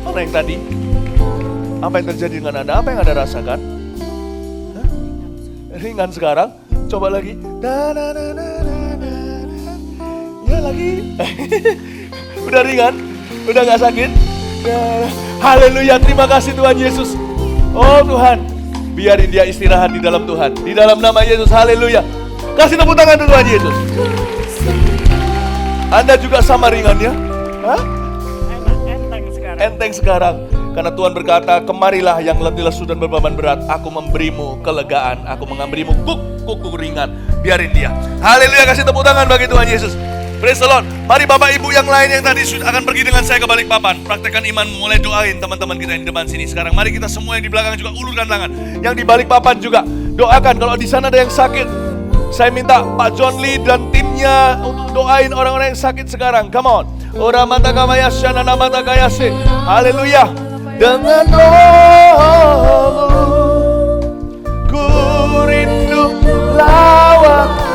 A: Mana yang tadi? Apa yang terjadi dengan Anda? Apa yang Anda rasakan? Hah? Ringan sekarang. Coba lagi. Ya lagi. Udah ringan? Udah gak sakit? Haleluya, terima kasih Tuhan Yesus. Oh Tuhan, biarin dia istirahat di dalam Tuhan. Di dalam nama Yesus, haleluya. Kasih tepuk tangan untuk Tuhan Yesus. Anda juga sama ringannya? Hah?
C: Enteng sekarang.
A: Enteng sekarang. Karena Tuhan berkata, kemarilah yang letih lesu dan berbeban berat, aku memberimu kelegaan, aku memberimu kuku ringan. Biarin dia. Haleluya, kasih tepuk tangan bagi Tuhan Yesus. Praise the Lord. Mari Bapak Ibu yang lain yang tadi akan pergi dengan saya ke Balikpapan, praktekkan iman, mulai doain teman-teman kita yang di depan sini. Sekarang mari kita semua yang di belakang juga ulurkan tangan. Yang di Balikpapan juga doakan. Kalau di sana ada yang sakit, saya minta Pak John Lee dan timnya untuk doain orang-orang yang sakit sekarang. Come on. Ora mata kamaya syana mata kayase. Haleluya. Dengan rohmu ku rindu lawat.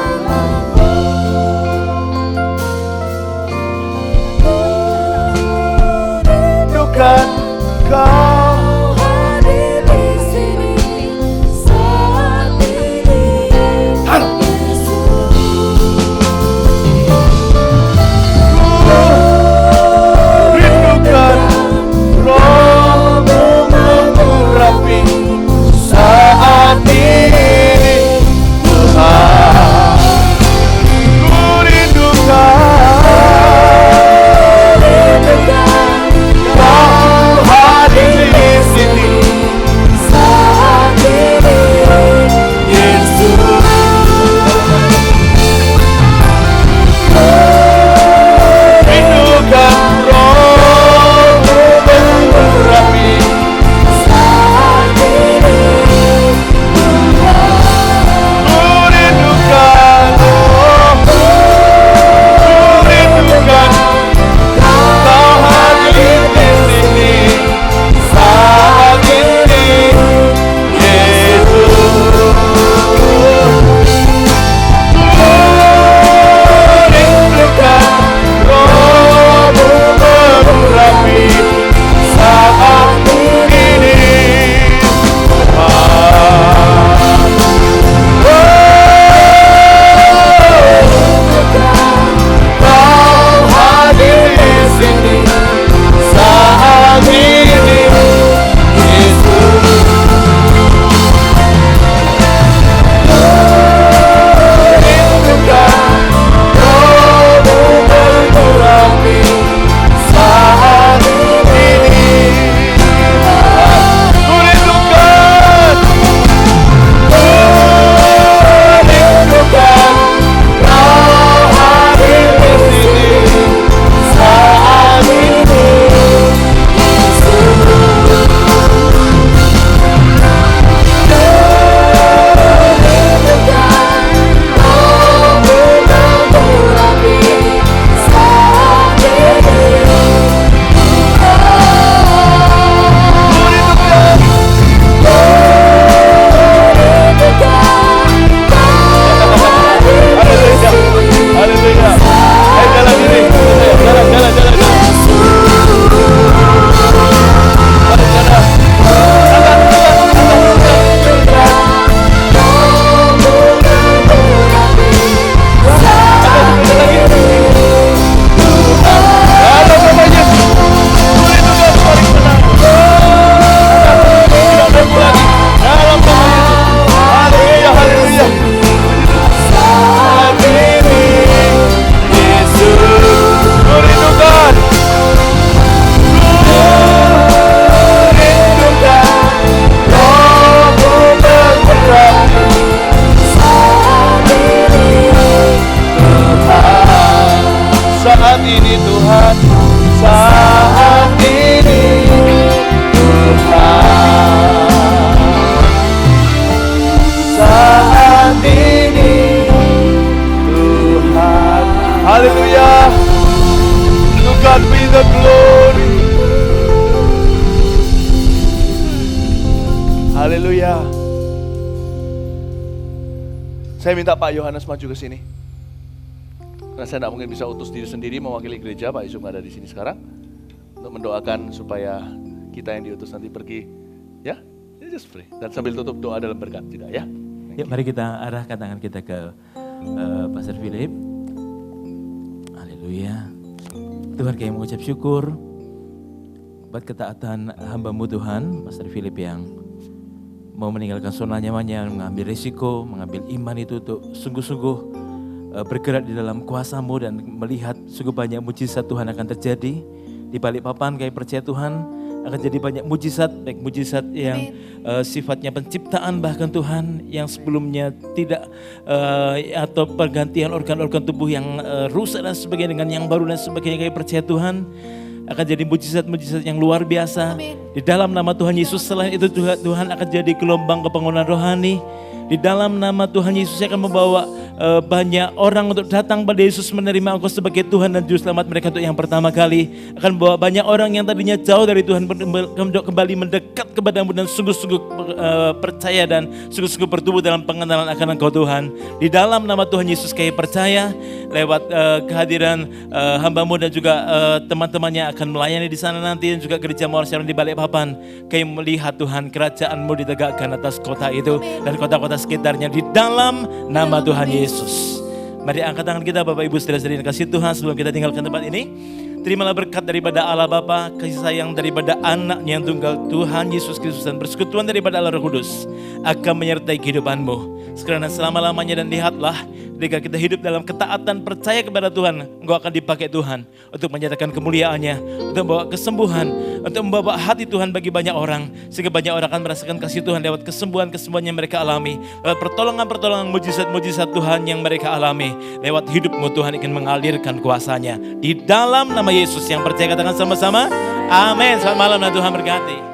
A: Rindukan kau
D: hadir di sini saat ini.
A: rindukan rohmu mengurapi saat ini. ini Tuhan, saat ini Tuhan, saat ini Tuhan. Haleluya. To God be the glory. Haleluya. Saya minta Pak Yohanes maju ke sini. Karena saya tidak mungkin bisa utus diri sendiri mewakili gereja, Pak Yusuf ada di sini sekarang. Untuk mendoakan supaya kita yang diutus nanti pergi. Ya, just pray. Dan sambil tutup doa dalam berkat juga ya.
E: Yuk mari kita arahkan tangan kita ke Pastor Philip. Haleluya. Tuhan kami mengucap syukur buat ketaatan hamba-Mu Tuhan, Pastor Philip yang mau meninggalkan zona nyamannya, mengambil risiko, mengambil iman itu untuk sungguh-sungguh bergerak di dalam kuasa-Mu dan melihat sungguh banyak mujizat Tuhan akan terjadi. Di Balikpapan kami percaya Tuhan akan jadi banyak mujizat, baik mujizat yang sifatnya penciptaan bahkan Tuhan yang sebelumnya tidak atau pergantian organ-organ tubuh yang rusak dan sebagainya dengan yang baru dan sebagainya. Kami percaya Tuhan akan jadi mujizat-mujizat yang luar biasa. Di dalam nama Tuhan Yesus, selain itu Tuhan akan jadi gelombang kebangunan rohani. Di dalam nama Tuhan Yesus akan membawa banyak orang untuk datang pada Yesus, menerima Engkau sebagai Tuhan dan Juru Selamat mereka untuk yang pertama kali. Akan membawa banyak orang yang tadinya jauh dari Tuhan untuk kembali mendekat kepadamu dan sungguh-sungguh percaya dan sungguh-sungguh bertumbuh dalam pengenalan akan Engkau Tuhan. Di dalam nama Tuhan Yesus kami percaya lewat kehadiran hamba-Mu dan juga teman-temannya akan melayani di sana nanti dan juga gereja Mawar Sharon di Balikpapan. Kami melihat Tuhan kerajaan-Mu ditegakkan atas kota itu dan kota-kota sekitarnya di dalam nama Tuhan Yesus. Mari angkat tangan kita Bapak Ibu saudara-saudari yang kasih Tuhan sebelum kita tinggalkan tempat ini. Terimalah berkat daripada Allah Bapa, kasih sayang daripada Anak-Nya yang tunggal Tuhan Yesus Kristus dan persekutuan daripada Allah Roh Kudus akan menyertai kehidupanmu sekarang dan selama-lamanya. Dan lihatlah, ketika kita hidup dalam ketaatan percaya kepada Tuhan, Engkau akan dipakai Tuhan untuk menyatakan kemuliaan-Nya, untuk membawa kesembuhan, untuk membawa hati Tuhan bagi banyak orang, sehingga banyak orang akan merasakan kasih Tuhan lewat kesembuhan-kesembuhan yang mereka alami, lewat pertolongan-pertolongan mujizat-mujizat Tuhan yang mereka alami. Lewat hidupmu Tuhan ingin mengalirkan kuasa-Nya. Di dalam nama Yesus yang percaya katakan sama-sama, amin. Selamat malam dan Tuhan berkati.